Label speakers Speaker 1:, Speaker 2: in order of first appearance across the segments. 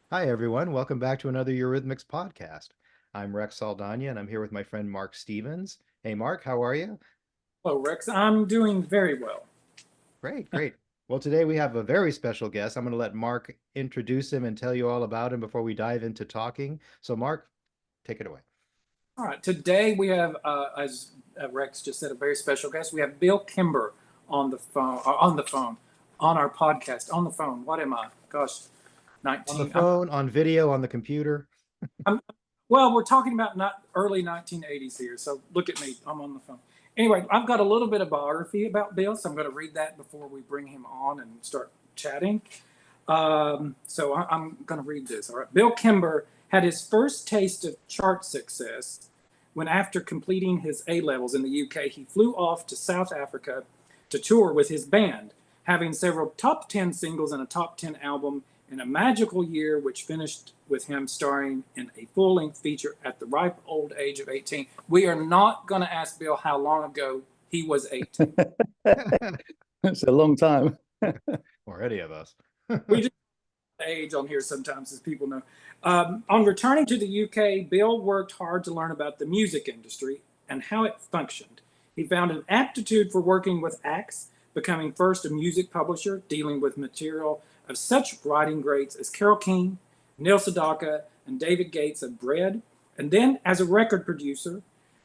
Speaker 1: Hi, everyone. Welcome back to another Eurythmics podcast. I'm Rex Saldana, and I'm here with my friend Mark Stevens. Hey, Mark, how are you?
Speaker 2: Hello, Rex. I'm doing very well.
Speaker 1: Great, great. Well, today we have a very special guest. I'm going to let Mark introduce him and tell you all about him before we dive into talking. So, Mark, take it away.
Speaker 2: All right. Today we have, as Rex just said, a very special guest. We have Bill Kimber on the phone, on our podcast, on the phone. What am I? Gosh,
Speaker 1: On the
Speaker 2: 19.
Speaker 1: phone, on video, on the computer.
Speaker 2: I'm well, we're talking about not early 1980s here. So look at me. I'm on the phone. Anyway, I've got a little bit of biography about Bill, so I'm going to read that before we bring him on and start chatting. I'm going to read this. All right. Bill Kimber had his first taste of chart success when, after completing his A levels in the UK, he flew off to South Africa to tour with his band, having several top 10 singles and a top 10 album in a magical year, which finished with him starring in a full length feature at the ripe old age of 18. We are not going to ask Bill how long ago he was 18.
Speaker 3: It's a long time.
Speaker 1: Or any of us.
Speaker 2: We just age on here sometimes, as people know. On returning to the UK, Bill worked hard to learn about the music industry and how it functioned. He found an aptitude for working with acts, becoming first a music publisher, dealing with material of such writing greats as Carole King, Neil Sedaka, and David Gates of Bread, and then as a record producer,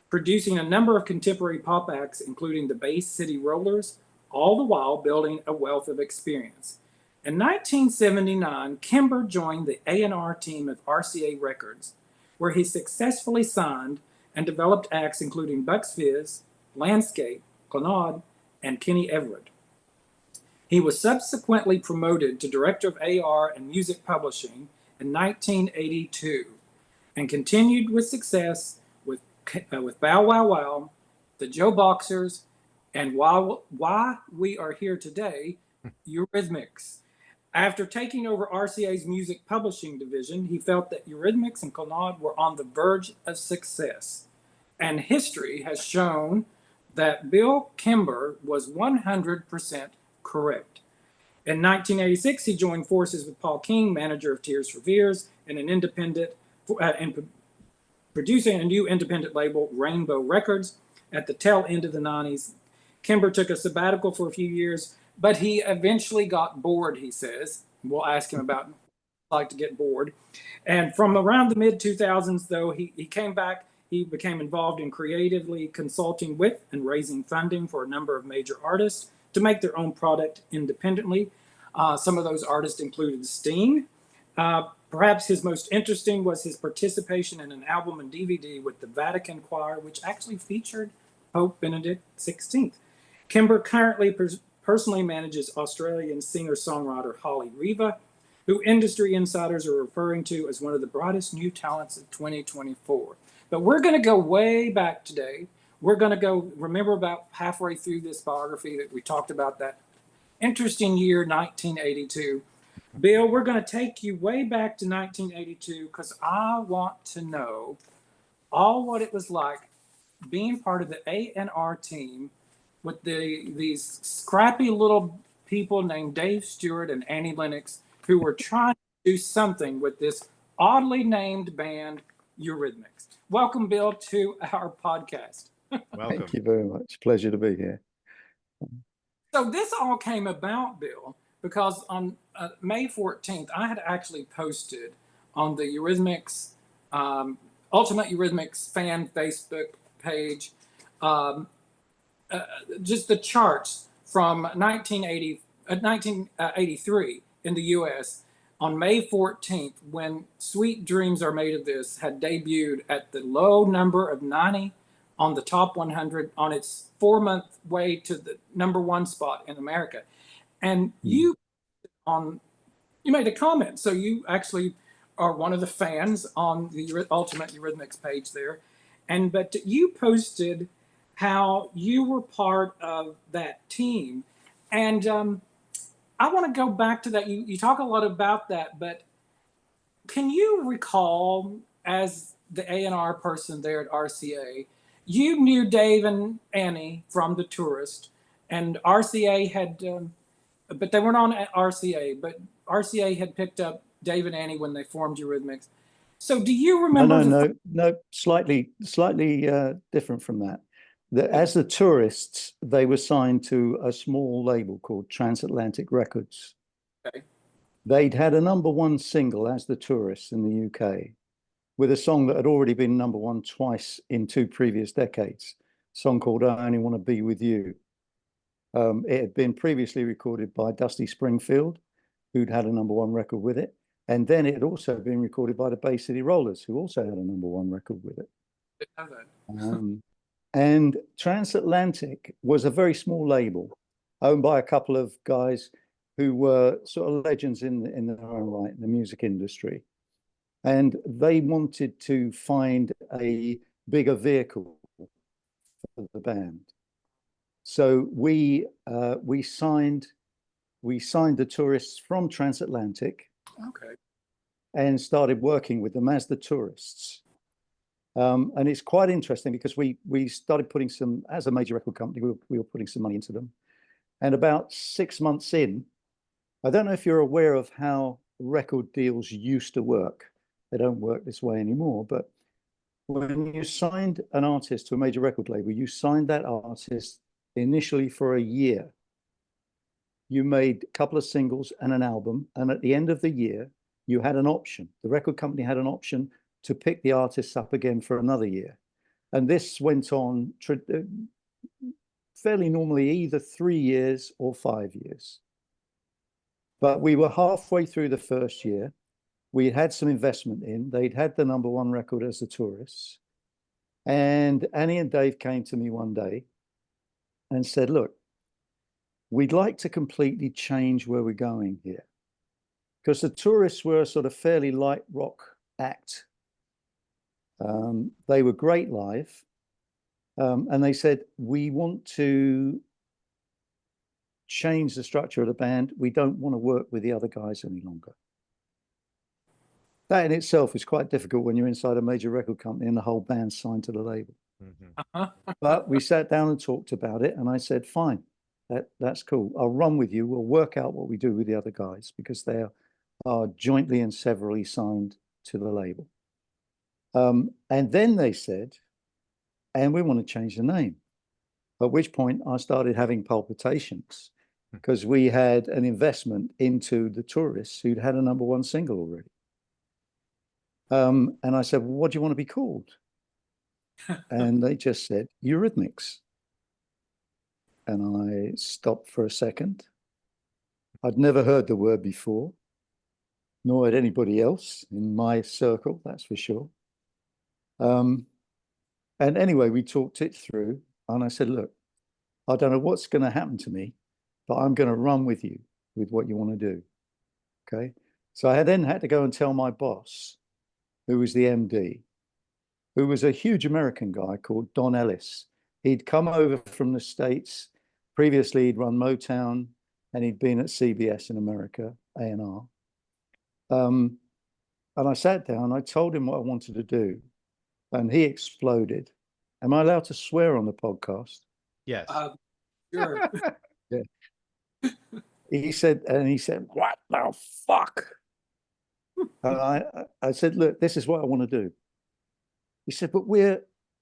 Speaker 2: producing a number of contemporary pop acts, including the Bay City Rollers, all the while building a wealth of experience. In 1979, Kimber joined the A&R team of RCA Records, where he successfully signed and developed acts including Bucks Fizz, Landscape, Clannad, and Kenny Everett. He was subsequently promoted to Director of AR and Music Publishing in 1982 and continued with success with Bow Wow Wow, the Joe Boxers, and why we are here today, Eurythmics. After taking over RCA's music publishing division, he felt that Eurythmics and Clannad were on the verge of success. And history has shown that Bill Kimber was 100% correct. In 1986, he joined forces with Paul King, manager of Tears for Fears, and producing a new independent label, Rainbow Records. At the tail end of the 90s, Kimber took a sabbatical for a few years, but he eventually got bored, he says. We'll ask him about like to get bored. And from around the mid 2000s, though, he came back. He became involved in creatively consulting with and raising funding for a number of major artists to make their own product independently. Some of those artists included Sting. Perhaps his most interesting was his participation in an album and DVD with the Vatican Choir, which actually featured Pope Benedict XVI. Kimber currently personally manages Australian singer-songwriter Holly Riva, who industry insiders are referring to as one of the brightest new talents of 2024. But we're going to go way back today. We're going to go, remember about halfway through this biography that we talked about that interesting year, 1982. Bill, we're going to take you way back to 1982 because I want to know all what it was like being part of the A&R team with these scrappy little people named Dave Stewart and Annie Lennox who were trying to do something with this oddly named band, Eurythmics. Welcome, Bill, to our podcast.
Speaker 1: Welcome.
Speaker 3: Thank you very much. Pleasure to be here.
Speaker 2: So this all came about, Bill, because on May 14th, I had actually posted on the Eurythmics, Ultimate Eurythmics fan Facebook page, just the charts from 1983 in the US on May 14th, when Sweet Dreams Are Made of This had debuted at the low number of 90 on the top 100 on its 4-month way to the #1 spot in America. And you made a comment. So you actually are one of the fans on the Ultimate Eurythmics page there. But you posted how you were part of that team. And I want to go back to that. You talk a lot about that, but can you recall, as the A&R person there at RCA, you knew Dave and Annie from The Tourist, and RCA had, but they weren't on RCA, but RCA had picked up Dave and Annie when they formed Eurythmics. So do you
Speaker 3: No,
Speaker 2: remember
Speaker 3: no, slightly different from that. As the Tourists, they were signed to a small label called Transatlantic Records.
Speaker 2: Okay.
Speaker 3: They'd had a #1 single as the Tourists in the UK with a song that had already been #1 twice in 2 previous decades, a song called I Only Want to Be With You. It had been previously recorded by Dusty Springfield, who'd had a #1 record with it. And then it had also been recorded by the Bay City Rollers, who also had a #1 record with it. And Transatlantic was a very small label owned by a couple of guys who were sort of legends in their own right in the music industry. And they wanted to find a bigger vehicle for the band. So we signed the Tourists from Transatlantic.
Speaker 2: Okay.
Speaker 3: And started working with them as the Tourists. And it's quite interesting because we started putting some, as a major record company, we were putting some money into them. And about 6 months in, I don't know if you're aware of how record deals used to work. They don't work this way anymore, but when you signed an artist to a major record label, you signed that artist initially for a year. You made a couple of singles and an album, and at the end of the year, you had an option. The record company had an option to pick the artists up again for another year. And this went on fairly normally either 3 years or 5 years. But we were halfway through the first year. We had some investment in. They'd had the #1 record as the Tourists. And Annie and Dave came to me one day and said, look, we'd like to completely change where we're going here. Because the Tourists were a sort of fairly light rock act. They were great live. And they said, we want to change the structure of the band. We don't want to work with the other guys any longer. That in itself is quite difficult when you're inside a major record company and the whole band's signed to the label. But we sat down and talked about it. And I said, fine, that's cool. I'll run with you. We'll work out what we do with the other guys because they are jointly and severally signed to the label. And then they said, and we want to change the name. At which point I started having palpitations because we had an investment into the Tourists who'd had a #1 single already. And I said, well, what do you want to be called? And they just said, Eurythmics. And I stopped for a second. I'd never heard the word before, nor had anybody else in my circle, that's for sure. And anyway, we talked it through and I said, look, I don't know what's going to happen to me, but I'm going to run with you with what you want to do. Okay. So I then had to go and tell my boss, who was the MD, who was a huge American guy called Don Ellis. He'd come over from the States. Previously, he'd run Motown and he'd been at CBS in America, A&R. And I sat down, I told him what I wanted to do. And he exploded. Am I allowed to swear on the podcast?
Speaker 1: Yes.
Speaker 2: Sure.
Speaker 3: Yeah. He said, what the fuck? And I said, look, this is what I want to do. He said, but we're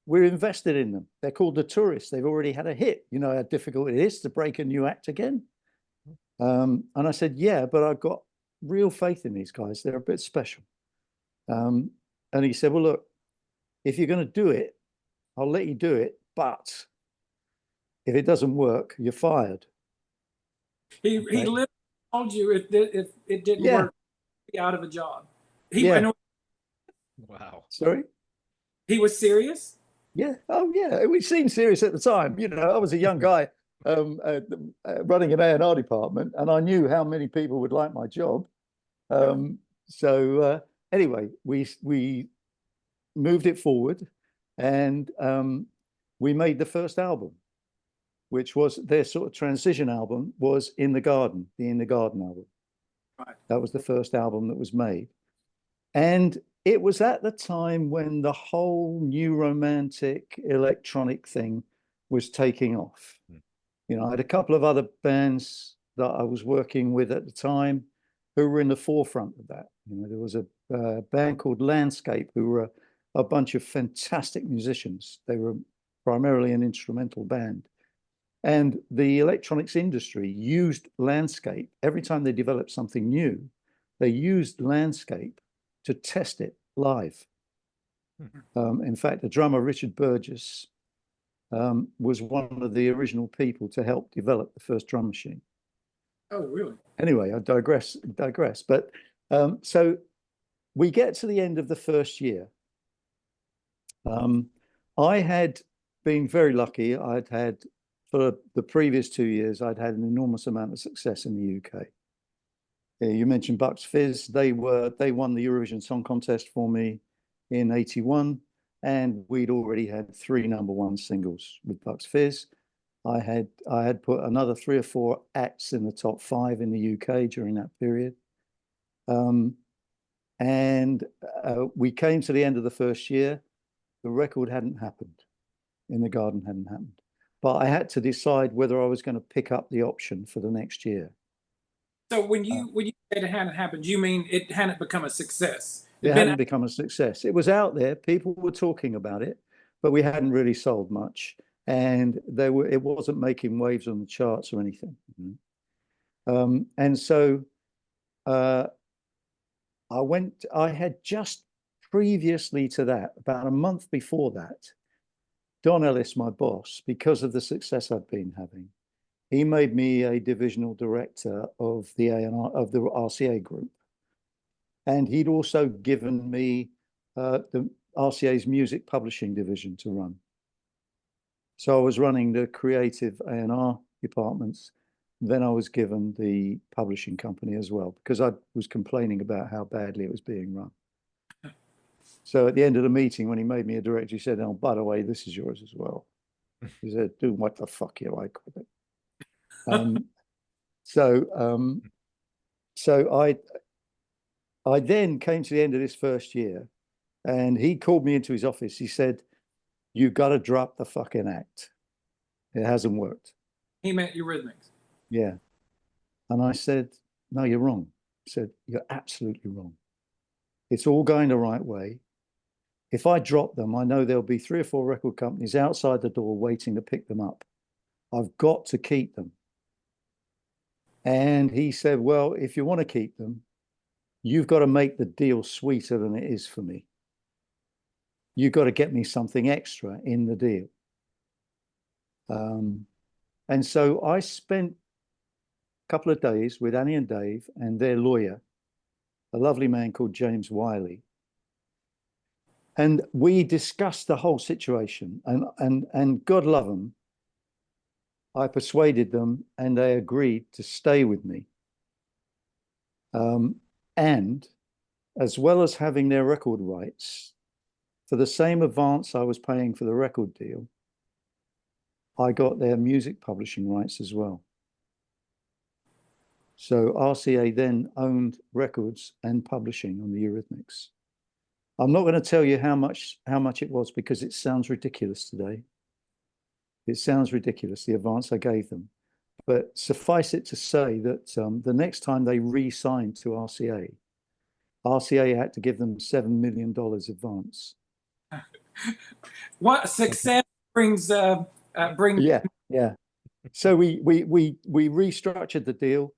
Speaker 3: invested in them. They're called the Tourists. They've already had a hit. You know how difficult it is to break a new act again. And I said, yeah, but I've got real faith in these guys. They're a bit special. And he said, well, look, if you're going to do it, I'll let you do it. But if it doesn't work, you're fired.
Speaker 2: He literally told you if it didn't work, be out of a job.
Speaker 1: Wow.
Speaker 3: Sorry?
Speaker 2: He was serious?
Speaker 3: Yeah. Oh, yeah. It seemed serious at the time. You know, I was a young guy running an A&R department, and I knew how many people would like my job. So anyway, we moved it forward, and we made the first album, which was their sort of transition album, was In the Garden, the In the Garden album.
Speaker 2: Right.
Speaker 3: That was the first album that was made. And it was at the time when the whole new romantic electronic thing was taking off. You know, I had a couple of other bands that I was working with at the time. who were in the forefront of that. You know, there was a band called Landscape, who were a bunch of fantastic musicians. They were primarily an instrumental band. And the electronics industry used Landscape. Every time they developed something new, they used Landscape to test it live. In fact, the drummer, Richard Burgess, was one of the original people to help develop the first drum machine.
Speaker 2: Oh, really?
Speaker 3: Anyway, I digress. But so we get to the end of the first year. I had been very lucky. For the previous 2 years, I'd had an enormous amount of success in the UK. You mentioned Bucks Fizz. They won the Eurovision Song Contest for me in '81, and we'd already had 3 #1 singles with Bucks Fizz. I had put another 3 or 4 acts in the top 5 in the UK during that period. We came to the end of the first year. The record hadn't happened. In the Garden hadn't happened. But I had to decide whether I was going to pick up the option for the next year.
Speaker 2: So when you said it hadn't happened, you mean it hadn't become a success?
Speaker 3: It hadn't become a success. It was out there. People were talking about it, but we hadn't really sold much. And it wasn't making waves on the charts or anything. And so I had just previously to that, about a month before that, Don Ellis, my boss, because of the success I'd been having, he made me a divisional director of the A&R, of the RCA group. And he'd also given me the RCA's music publishing division to run. So I was running the creative A&R departments. Then I was given the publishing company as well, because I was complaining about how badly it was being run. So at the end of the meeting, when he made me a director, he said, "Oh, by the way, this is yours as well." He said, "Do what the fuck you like with it." So I then came to the end of this first year, and he called me into his office. He said, "You got to drop the fucking act. It hasn't worked."
Speaker 2: He meant Eurythmics.
Speaker 3: Yeah. And I said, "No, you're wrong." He said, "You're absolutely wrong. It's all going the right way. If I drop them, I know there'll be 3 or 4 record companies outside the door waiting to pick them up. I've got to keep them." And he said, "Well, if you want to keep them, you've got to make the deal sweeter than it is for me. You've got to get me something extra in the deal." And so I spent a couple of days with Annie and Dave and their lawyer, a lovely man called James Wiley. And we discussed the whole situation, and God love them, I persuaded them and they agreed to stay with me. And as well as having their record rights, for the same advance I was paying for the record deal, I got their music publishing rights as well. So RCA then owned records and publishing on the Eurythmics. I'm not going to tell you how much it was, because it sounds ridiculous today. It sounds ridiculous, the advance I gave them. But suffice it to say that the next time they re-signed to RCA, RCA had to give them $7 million advance.
Speaker 2: What success brings?
Speaker 3: Yeah. So we restructured the deal.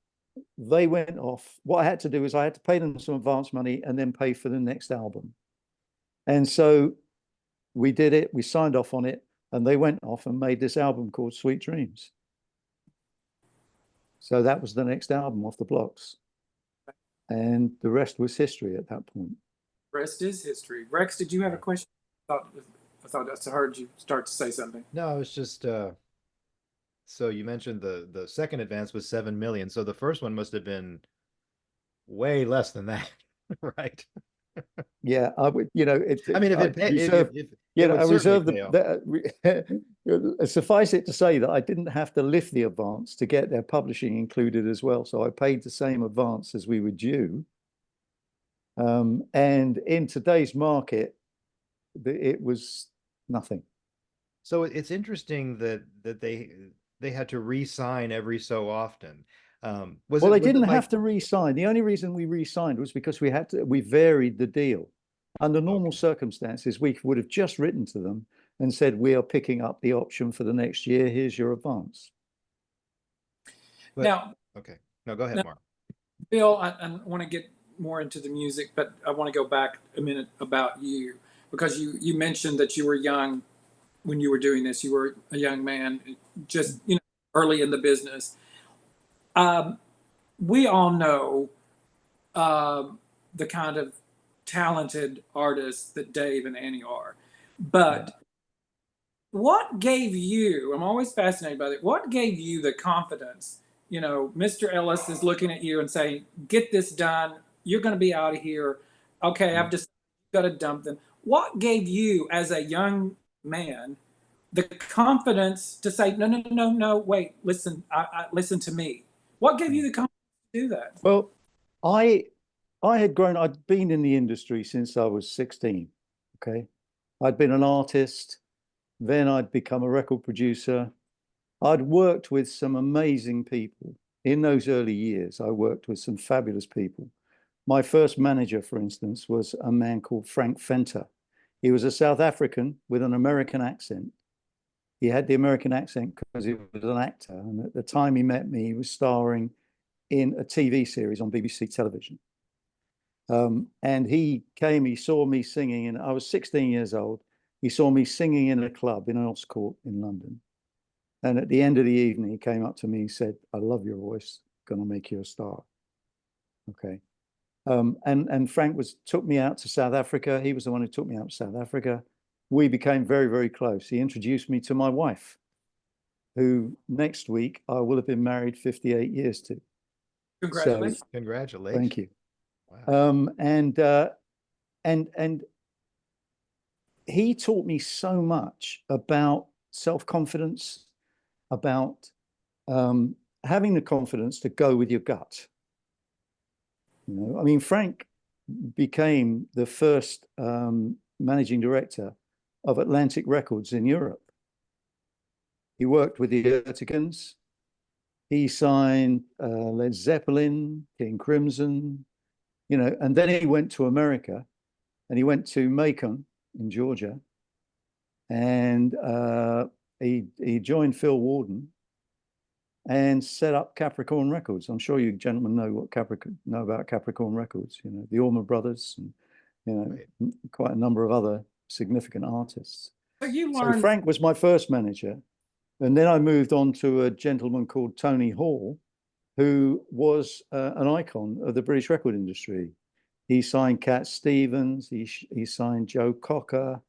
Speaker 3: They went off. What I had to do is I had to pay them some advance money and then pay for the next album. And so we did it. We signed off on it, and they went off and made this album called Sweet Dreams. So that was the next album off the blocks. And the rest was history at that point.
Speaker 2: Rest is history. Rex, did you have a question? I thought I heard you start to say something.
Speaker 1: No, it's just so you mentioned the second advance was 7 million. So the first one must have been way less than that, right?
Speaker 3: Yeah, I would, you know,
Speaker 1: I mean,
Speaker 3: suffice it to say that I didn't have to lift the advance to get their publishing included as well. So I paid the same advance as we were due. And in today's market, it was nothing.
Speaker 1: So it's interesting that they had to re-sign every so often. Was
Speaker 3: Well,
Speaker 1: it
Speaker 3: they
Speaker 1: was it
Speaker 3: didn't
Speaker 1: like
Speaker 3: have to re-sign. The only reason we re-signed was because we varied the deal. Under normal
Speaker 1: okay?
Speaker 3: circumstances, we would have just written to them and said, we are picking up the option for the next year. Here's your advance.
Speaker 1: But
Speaker 2: Now,
Speaker 1: okay, no, go ahead,
Speaker 2: now
Speaker 1: Mark.
Speaker 2: Bill, I want to get more into the music, but I want to go back a minute about you because you mentioned that you were young when you were doing this. You were a young man, just early in the business. Um, we all know the kind of talented artists that Dave and Annie are,
Speaker 3: Yeah.
Speaker 2: but what gave you? I'm always fascinated by it. What gave you the confidence? Mr. Ellis is looking at you and saying, "Get this done. You're going to be out of here." Okay, I've just got to dump them. What gave you, as a young man, the confidence to say, "No, no, no, no, wait, listen, listen to me"? What gave you the confidence to do that?
Speaker 3: Well, I'd been in the industry since I was 16. Okay. I'd been an artist, then I'd become a record producer. I'd worked with some amazing people. In those early years, I worked with some fabulous people. My first manager, for instance, was a man called Frank Fenter. He was a South African with an American accent. He had the American accent because he was an actor. And at the time he met me, he was starring in a TV series on BBC television. And he came, he saw me singing, and I was 16 years old. He saw me singing in a club in Earl's Court in London. And at the end of the evening, he came up to me and said, "I love your voice, gonna make you a star." Okay. And Frank took me out to South Africa. He was the one who took me out to South Africa. We became very, very close. He introduced me to my wife, who next week I will have been married 58 years to. So
Speaker 2: Congratulations.
Speaker 1: Congratulations.
Speaker 3: thank you.
Speaker 1: Wow.
Speaker 3: And he taught me so much about self-confidence, about having the confidence to go with your gut. I mean, Frank became the first managing director of Atlantic Records in Europe. He worked with the Eurythmics. He signed Led Zeppelin, King Crimson, and then he went to America, and he went to Macon in Georgia, and he joined Phil Warden and set up Capricorn Records. I'm sure you gentlemen know about Capricorn Records. The Allman Brothers, and
Speaker 1: Right.
Speaker 3: quite a number of other significant artists.
Speaker 2: So you
Speaker 3: So
Speaker 2: learned.
Speaker 3: Frank was my first manager, and then I moved on to a gentleman called Tony Hall, who was an icon of the British record industry. He signed Cat Stevens, he signed Joe Cocker,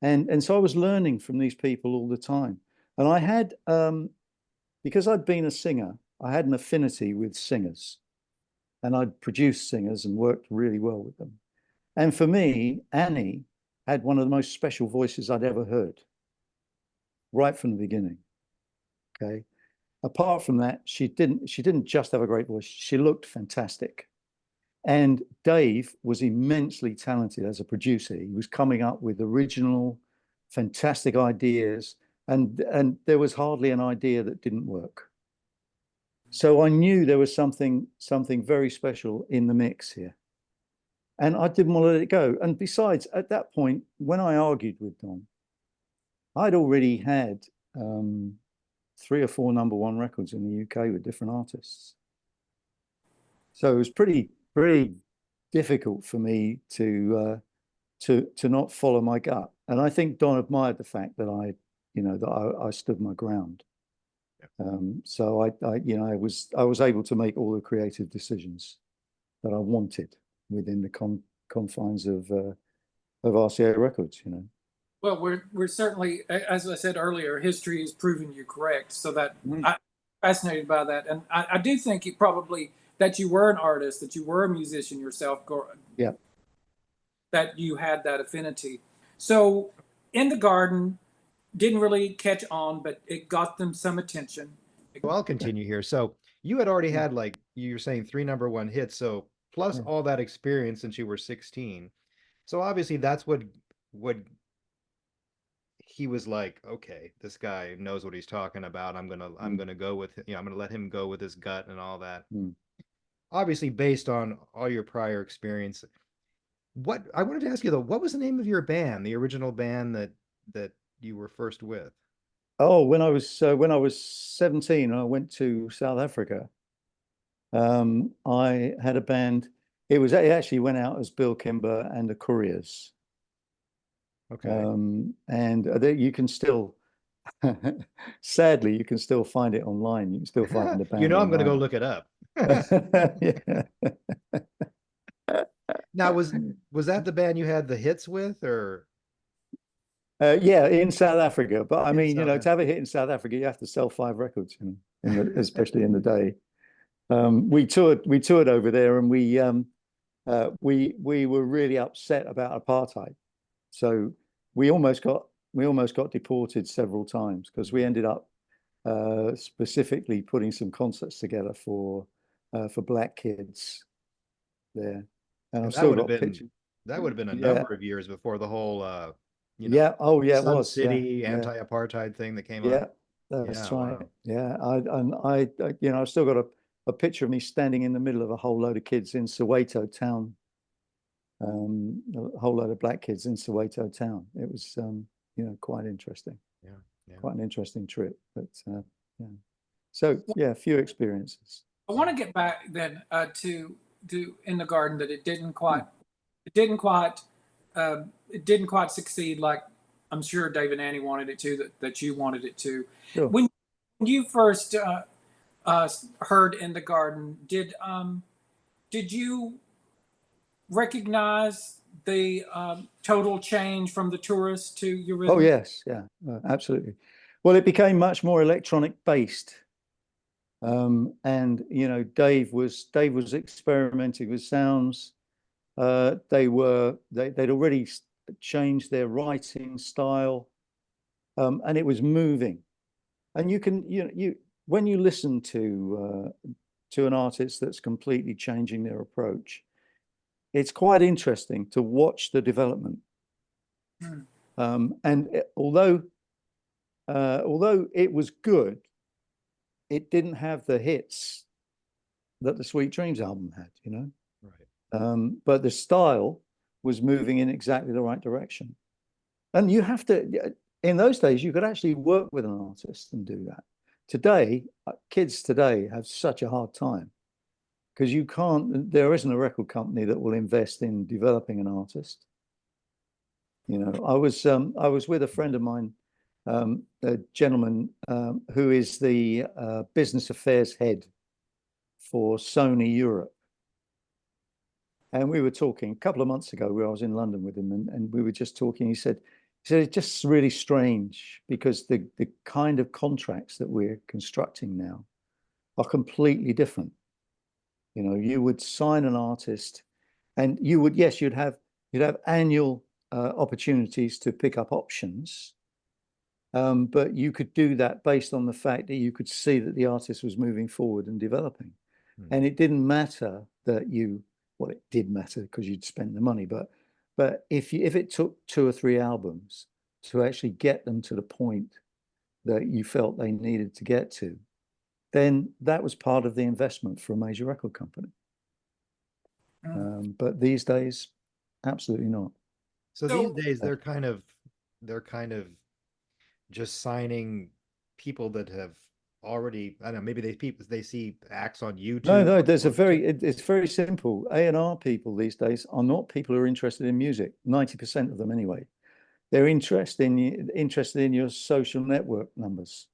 Speaker 3: and so I was learning from these people all the time. And I had, because I'd been a singer, I had an affinity with singers, and I'd produced singers and worked really well with them. And for me, Annie had one of the most special voices I'd ever heard, right from the beginning. Okay. Apart from that, she didn't just have a great voice, she looked fantastic. And Dave was immensely talented as a producer. He was coming up with original, fantastic ideas, and there was hardly an idea that didn't work. So I knew there was something very special in the mix here. And I didn't want to let it go. And besides, at that point, when I argued with Don, I'd already had 3 or 4 #1 records in the UK with different artists. So it was pretty difficult for me to not follow my gut. And I think Don admired the fact that I stood my ground. So I was able to make all the creative decisions that I wanted within the confines of RCA Records.
Speaker 2: Well, we're certainly, as I said earlier, history has proven you correct. So that I'm fascinated by that, and I do think it probably that you were an artist, that you were a musician yourself,
Speaker 3: Yeah.
Speaker 2: that you had that affinity. So in the garden, didn't really catch on, but it got them some attention.
Speaker 1: Well, I'll continue here. So you had already had, like you were saying, 3 #1 hits. So plus
Speaker 3: Yeah.
Speaker 1: all that experience since you were 16. So obviously that's what he was like, okay, this guy knows what he's talking about. I'm gonna go with, I'm gonna let him go with his gut and all that.
Speaker 3: Mm.
Speaker 1: Obviously, based on all your prior experience. What I wanted to ask you though, what was the name of your band, the original band that you were first with?
Speaker 3: Oh, when I was 17, I went to South Africa. I had a band. It actually went out as Bill Kimber and the Couriers.
Speaker 1: Okay.
Speaker 3: And you can still, sadly, you can still find it online. You can still find the
Speaker 1: You
Speaker 3: band
Speaker 1: know, I'm gonna go
Speaker 3: online.
Speaker 1: look it up.
Speaker 3: Yeah.
Speaker 1: Now, was that the band you had the hits with, or
Speaker 3: Yeah, in South Africa. But I
Speaker 1: in
Speaker 3: mean,
Speaker 1: South
Speaker 3: to have a
Speaker 1: Africa?
Speaker 3: hit in South Africa, you have to sell 5 records, especially in the day. We toured over there, and we were really upset about apartheid. So we almost got deported several times because we ended up specifically putting some concerts together for black kids there, and I've
Speaker 1: And that
Speaker 3: still
Speaker 1: would have
Speaker 3: got
Speaker 1: been
Speaker 3: pictures.
Speaker 1: that would have been a
Speaker 3: Yeah,
Speaker 1: number of years before the whole you know,
Speaker 3: yeah. Oh, yeah, it
Speaker 1: Sun
Speaker 3: was. Yeah,
Speaker 1: City
Speaker 3: yeah,
Speaker 1: anti-apartheid thing that came up.
Speaker 3: yeah. That's
Speaker 1: Yeah,
Speaker 3: right.
Speaker 1: wow.
Speaker 3: Yeah, I've still got a picture of me standing in the middle of a whole load of kids in Soweto town, a whole load of black kids in Soweto town. It was, quite interesting,
Speaker 1: Yeah, yeah.
Speaker 3: quite an interesting trip. But yeah, so yeah, a few experiences.
Speaker 2: I want to get back then to In the Garden, that
Speaker 3: Hmm.
Speaker 2: it didn't quite succeed like I'm sure Dave and Annie wanted it to, that you wanted it to.
Speaker 3: Sure.
Speaker 2: When you first heard In the Garden, did you recognize the total change from the Tourist to
Speaker 3: Oh
Speaker 2: Eurythmics?
Speaker 3: yes, yeah, absolutely. Well, it became much more electronic based. And Dave was experimenting with sounds. They'd already changed their writing style, and it was moving. And you when you listen to an artist that's completely changing their approach, it's quite interesting to watch the development.
Speaker 2: Hmm.
Speaker 3: Although it was good, it didn't have the hits that the Sweet Dreams album had.
Speaker 1: Right.
Speaker 3: But the style was moving in exactly the right direction. And in those days, you could actually work with an artist and do that. Today, kids today have such a hard time because there isn't a record company that will invest in developing an artist. I was with a friend of mine, a gentleman who is the business affairs head for Sony Europe. And we were talking a couple of months ago where I was in London with him, and we were just talking. He said it's just really strange because the kind of contracts that we're constructing now are completely different. You would sign an artist and you'd have annual opportunities to pick up options. But you could do that based on the fact that you could see that the artist was moving forward and developing. And it didn't matter well, it did matter because you'd spent the money, but if it took 2 or 3 albums to actually get them to the point that you felt they needed to get to, then that was part of the investment for a major record company. But these days, absolutely not.
Speaker 1: So these
Speaker 2: So
Speaker 1: days they're kind of just signing people that have already, I don't know, maybe they see acts on
Speaker 3: No,
Speaker 1: YouTube
Speaker 3: no,
Speaker 1: or
Speaker 3: it's very simple. A&R people these days are not people who are interested in music, 90% of them anyway. They're interested in your social network numbers.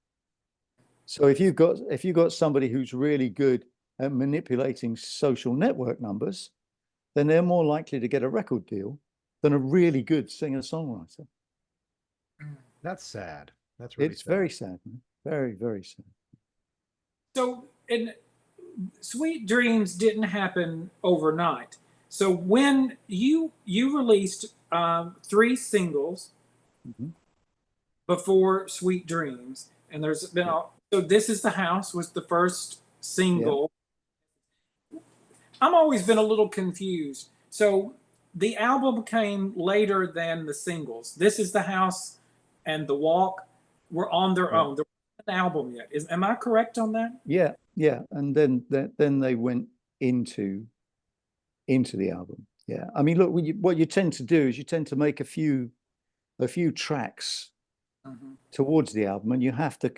Speaker 3: So if you've got somebody who's really good at manipulating social network numbers, then they're more likely to get a record deal than a really good singer-songwriter.
Speaker 1: that's sad. That's really
Speaker 3: It's
Speaker 1: sad.
Speaker 3: very sad, man. Very, very sad.
Speaker 2: in Sweet Dreams didn't happen overnight. So when you released 3 singles
Speaker 3: Mhm.
Speaker 2: before Sweet Dreams, and there's been
Speaker 3: Yeah.
Speaker 2: so This Is the House was the first
Speaker 3: Yeah.
Speaker 2: single. I'm always been a little confused. So the album came later than the singles. This Is the House and The Walk were on their
Speaker 3: Yeah.
Speaker 2: own. There wasn't an album yet. Am I correct on that?
Speaker 3: Yeah, yeah. And then they went into the album. Yeah. I mean, look, what you tend to do is you tend to make a few tracks towards the album, and you have to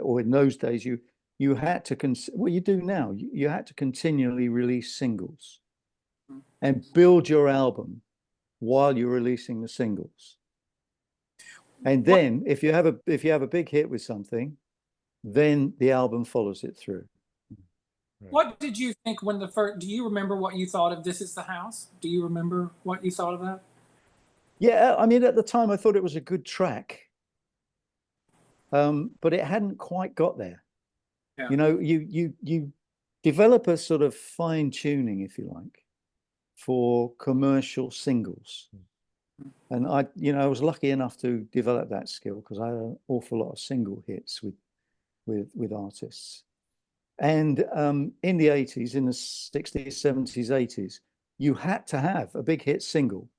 Speaker 3: or in those days you had to what you do now, you had to continually release singles and build your album while you're releasing the singles. And then if you have a big hit with something, then the album follows it through.
Speaker 2: What did you think when do you remember what you thought of This Is the House? Do you remember what you thought of that?
Speaker 3: Yeah, I mean, at the time I thought it was a good track, but it hadn't quite got there.
Speaker 2: Yeah.
Speaker 3: You know, you develop a sort of fine tuning, if you like, for commercial singles. And I was lucky enough to develop that skill because I had an awful lot of single hits with artists. And in the 80s, in the 60s, 70s, 80s, you had to have a big hit single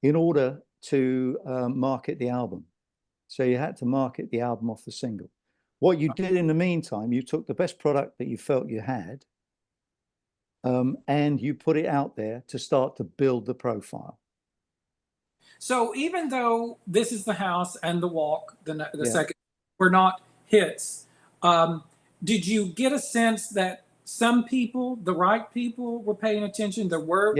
Speaker 3: in order to market the album. So you had to market the album off the single. What you did in the meantime, you took the best product that you felt you had, and you put it out there to start to build the profile.
Speaker 2: So even though This Is the House and The Walk, the
Speaker 3: Yeah.
Speaker 2: second, were not hits, did you get a sense that some people, the right people, were paying attention? There were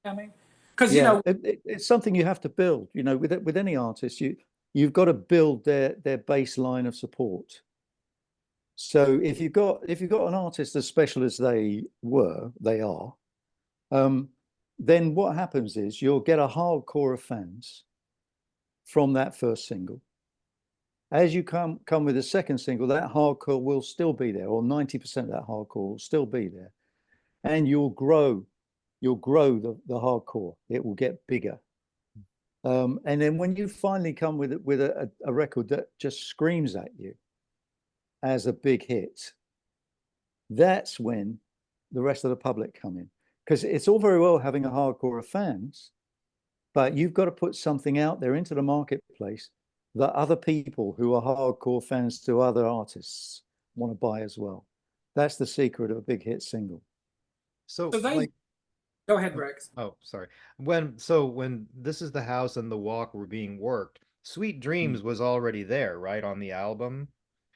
Speaker 2: coming? Because
Speaker 3: it's something you have to build. You know, with any artist, you've got to build their baseline of support. So if you've got an artist as special as they are, then what happens is you'll get a hardcore of fans from that first single. As you come with a second single, that hardcore will still be there, or 90% of that hardcore will still be there, and you'll grow the hardcore. It will get bigger. And then when you finally come with a record that just screams at you as a big hit, that's when the rest of the public come in. Because it's all very well having a hardcore of fans, but you've got to put something out there into the marketplace that other people who are hardcore fans to other artists want to buy as well. That's the secret of a big hit single.
Speaker 1: So
Speaker 2: they go ahead, Rex.
Speaker 1: Oh, sorry. When This Is the House and The Walk were being worked, Sweet Dreams was already there, right, on the album?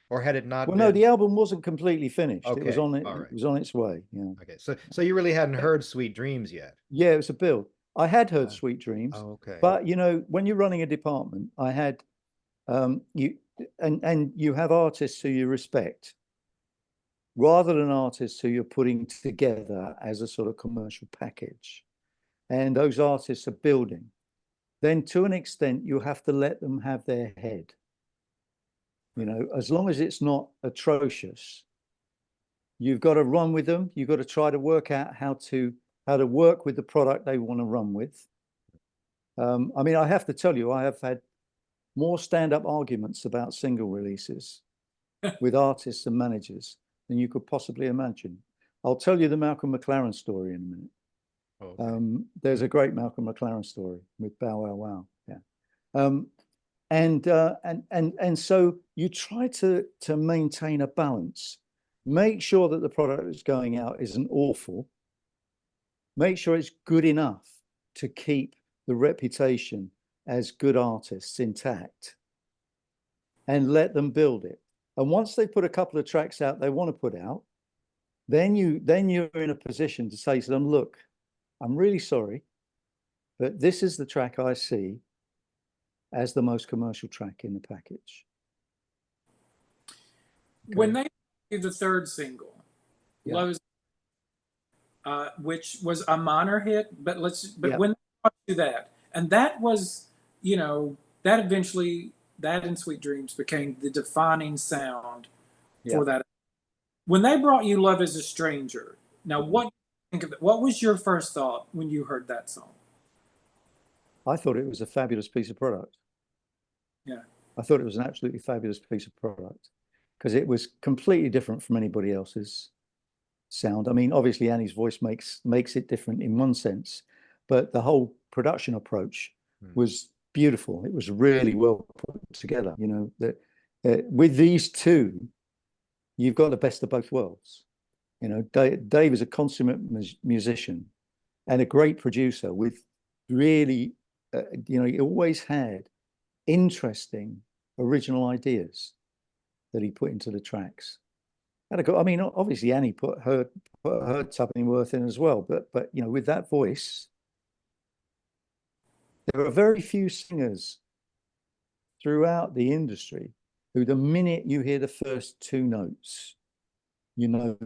Speaker 1: Or had it not
Speaker 3: Well,
Speaker 1: been?
Speaker 3: no, the album wasn't completely finished.
Speaker 1: Okay,
Speaker 3: It was on it.
Speaker 1: all right.
Speaker 3: It was on its way. Yeah.
Speaker 1: Okay, so you really hadn't heard Sweet Dreams yet?
Speaker 3: Yeah, it was a build. I had heard Sweet Dreams,
Speaker 1: Oh, okay.
Speaker 3: but you know, when you're running a department, I had you have artists who you respect, rather than artists who you're putting together as a sort of commercial package. And those artists are building. Then to an extent, you have to let them have their head. You know, as long as it's not atrocious, you've got to run with them. You've got to try to work out how to work with the product they want to run with. I mean, I have to tell you, I have had more stand-up arguments about single releases with artists and managers than you could possibly imagine. I'll tell you the Malcolm McLaren story in a minute. Okay. There's a great Malcolm McLaren story with Bow Wow Wow. Yeah. And so you try to maintain a balance. Make sure that the product that's going out isn't awful. Make sure it's good enough to keep the reputation as good artists intact, and let them build it. And once they put a couple of tracks out they want to put out, then you're in a position to say to them, look, I'm really sorry, but this is the track I see as the most commercial track in the package.
Speaker 2: Okay. When they did the third single,
Speaker 3: yeah.
Speaker 2: Love Is, which was a minor hit, but
Speaker 3: yeah.
Speaker 2: when they brought you that, and that was, you know, that eventually, that and Sweet Dreams became the defining sound for that. When they brought you Love Is a Stranger, now what do you think of it? What was your first thought when you heard that song?
Speaker 3: I thought it was a fabulous piece of product.
Speaker 2: Yeah.
Speaker 3: I thought it was an absolutely fabulous piece of product because it was completely different from anybody else's sound. I mean, obviously Annie's voice makes it different in one sense, but the whole production approach was beautiful. It was really well put together. You know, that with these two, you've got the best of both worlds. You know, Dave is a consummate musician and a great producer with really, you know, he always had interesting original ideas that he put into the tracks. I mean, obviously Annie put her tuppeny worth in as well, but you know, with that voice, there are very few singers throughout the industry who, the minute you hear the first two notes, you know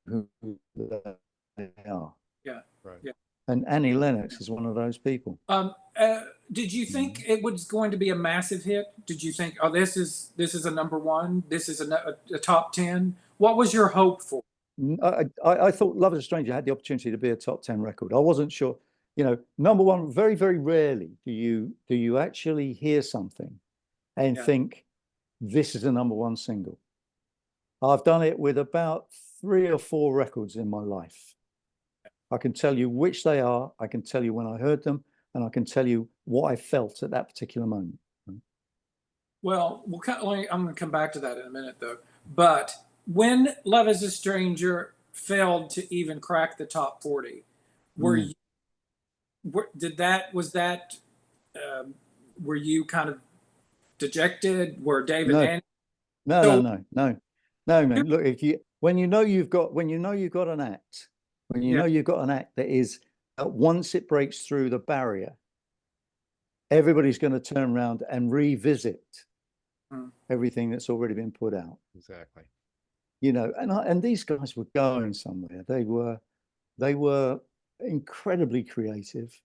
Speaker 3: who they are.
Speaker 2: Yeah.
Speaker 1: Right.
Speaker 2: Yeah.
Speaker 3: And Annie Lennox is one of those people.
Speaker 2: Did you think it was going to be a massive hit? Did you think, oh, this is a number one, this is a top 10? What was your hope for?
Speaker 3: I thought Love is a Stranger had the opportunity to be a top 10 record. I wasn't sure. You know, number one, very, very rarely do you actually hear something and think this is a number one single. I've done it with about 3 or 4 records in my life. I can tell you which they are. I can tell you when I heard them, and I can tell you what I felt at that particular moment.
Speaker 2: Well, I'm going to come back to that in a minute, though. But when Love is a Stranger failed to even crack the top 40, were you kind of dejected? Were Dave and Annie?
Speaker 3: No. Look, when you know you've got an act, when you know you've got an act that is, once it breaks through the barrier, everybody's going to turn around and revisit everything that's already been put out.
Speaker 1: Exactly.
Speaker 3: You know, and these guys were going somewhere. They were incredibly creative.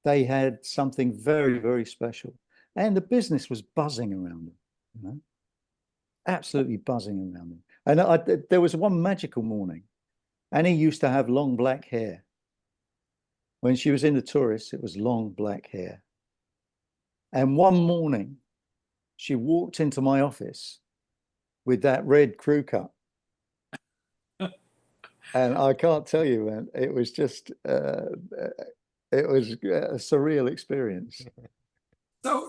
Speaker 3: They had something very, very special, and the business was buzzing around them. You know, absolutely buzzing around them. And there was one magical morning. Annie used to have long black hair. When she was in the Tourists, it was long black hair. And one morning, she walked into my office with that red crew cut. And I can't tell you, man, it was just, it was a surreal experience.
Speaker 2: So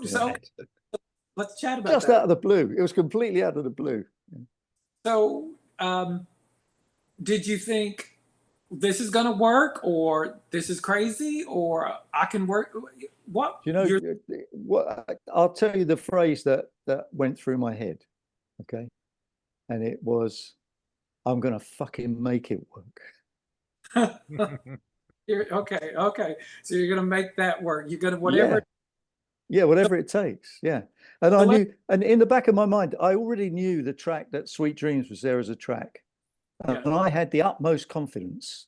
Speaker 2: let's chat about
Speaker 3: just
Speaker 2: that.
Speaker 3: Out of the blue. It was completely out of the blue.
Speaker 2: So did you think this is going to work, or this is crazy, or I can work? What?
Speaker 3: You know, what, I'll tell you the phrase that went through my head, okay? And it was, I'm going to fucking make it work.
Speaker 2: Okay. So you're going to make that work. You're going to whatever.
Speaker 3: Yeah, whatever it takes. Yeah. And I knew, and in the back of my mind, I already knew the track that Sweet Dreams was there as a track. And I had the utmost confidence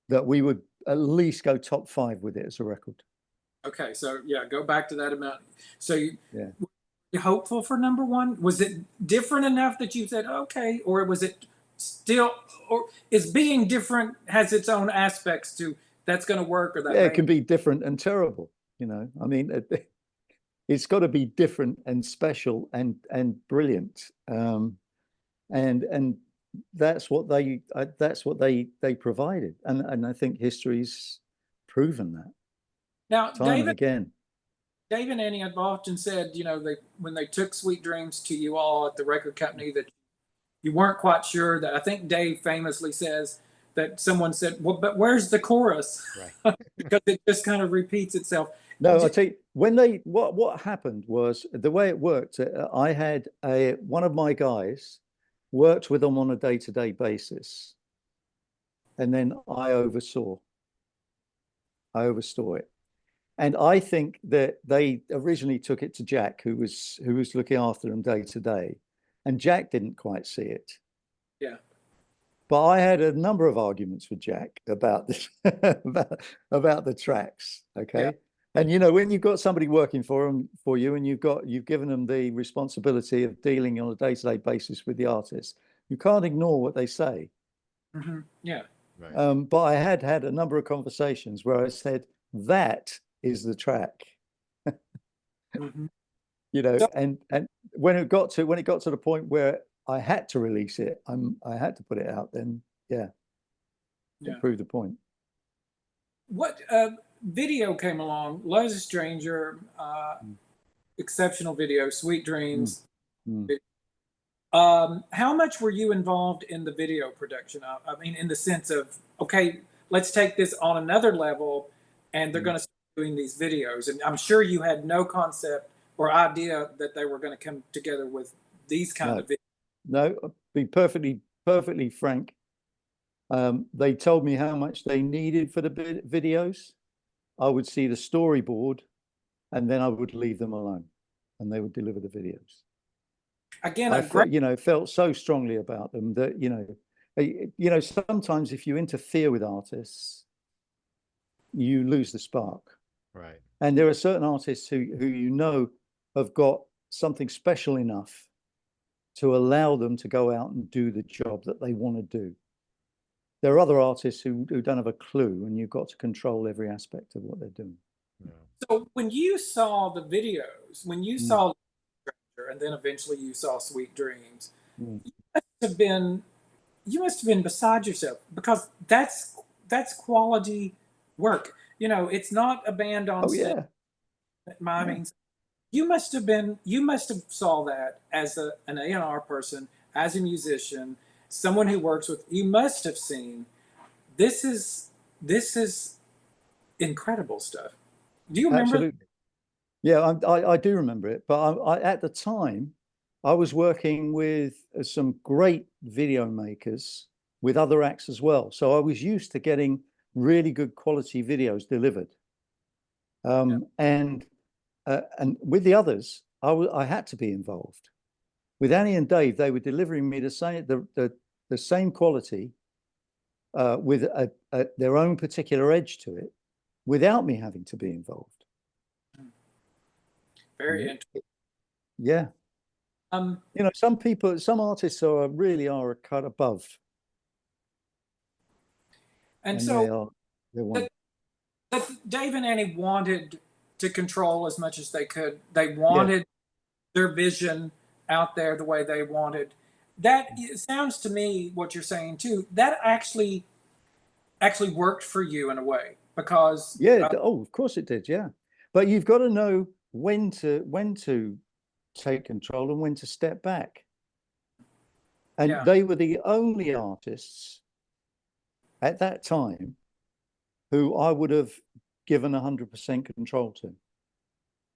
Speaker 3: that we would at least go top 5 with it as a record.
Speaker 2: Okay, so go back to that amount. So you're hopeful for number one? Was it different enough that you said, okay, or was it still, or is being different has its own aspects to that's going to work, or that?
Speaker 3: Yeah, it can be different and terrible. You know, I mean, it's got to be different and special and brilliant. And that's what they provided, and I think history's proven that.
Speaker 2: Now,
Speaker 3: time and again.
Speaker 2: Dave and Annie have often said, you know, when they took Sweet Dreams to you all at the record company, that you weren't quite sure. That I think Dave famously says that someone said, "Well, but where's the chorus?"
Speaker 1: Right.
Speaker 2: Because it just kind of repeats itself.
Speaker 3: No, I tell you, when what happened was the way it worked. I had one of my guys worked with them on a day-to-day basis, and then I oversaw it. And I think that they originally took it to Jack, who was looking after them day to day, and Jack didn't quite see it.
Speaker 2: Yeah.
Speaker 3: But I had a number of arguments with Jack about this, about the tracks. Okay. Yeah. And you know, when you've got somebody working for you, and you've given them the responsibility of dealing on a day-to-day basis with the artist, you can't ignore what they say.
Speaker 2: Mm-hmm. Yeah.
Speaker 3: Right. But I had a number of conversations where I said, that is the track.
Speaker 2: Mm-hmm.
Speaker 3: You know, and when it got to the point where I had to release it, I had to put it out, then it proved the point.
Speaker 2: What video came along, Love is a Stranger, exceptional video, Sweet
Speaker 3: Mm,
Speaker 2: Dreams.
Speaker 3: mm.
Speaker 2: How much were you involved in the video production? I mean, in the sense of, okay, let's take this on another level, and they're going to start doing these videos. And I'm sure you had no concept or idea that they were going to come together with these kind
Speaker 3: No,
Speaker 2: of videos.
Speaker 3: no, I'll be perfectly frank. They told me how much they needed for the videos. I would see the storyboard, and then I would leave them alone, and they would deliver the videos.
Speaker 2: Again,
Speaker 3: I
Speaker 2: a great.
Speaker 3: felt so strongly about them that sometimes if you interfere with artists, you lose the spark.
Speaker 1: Right.
Speaker 3: And there are certain artists who have got something special enough to allow them to go out and do the job that they want to do. There are other artists who don't have a clue, and you've got to control every aspect of what they're doing.
Speaker 1: Yeah.
Speaker 2: So when you saw the videos, when you saw and then eventually you saw Sweet Dreams, you must have been beside yourself, because that's quality work. You know, it's not a band on stage.
Speaker 3: Yeah.
Speaker 2: I mean, you must have saw that as an A&R person, as a musician, someone who works with. You must have seen this is incredible stuff. Do you remember?
Speaker 3: Absolutely. Yeah, I do remember it, but at the time, I was working with some great video makers with other acts as well. So I was used to getting really good quality videos delivered. And with the others, I had to be involved. With Annie and Dave, they were delivering me the same quality with their own particular edge to it, without me having to be involved.
Speaker 2: Very interesting.
Speaker 3: Yeah. Some artists really are a cut above.
Speaker 2: And so
Speaker 3: they're one.
Speaker 2: But Dave and Annie wanted to control as much as they could. They wanted their vision out there the way they wanted. That it sounds to me, what you're saying too, that actually worked for you in a way, because
Speaker 3: of course it did. Yeah, but you've got to know when to take control and when to step back. And they were the only artists at that time who I would have given 100% control to.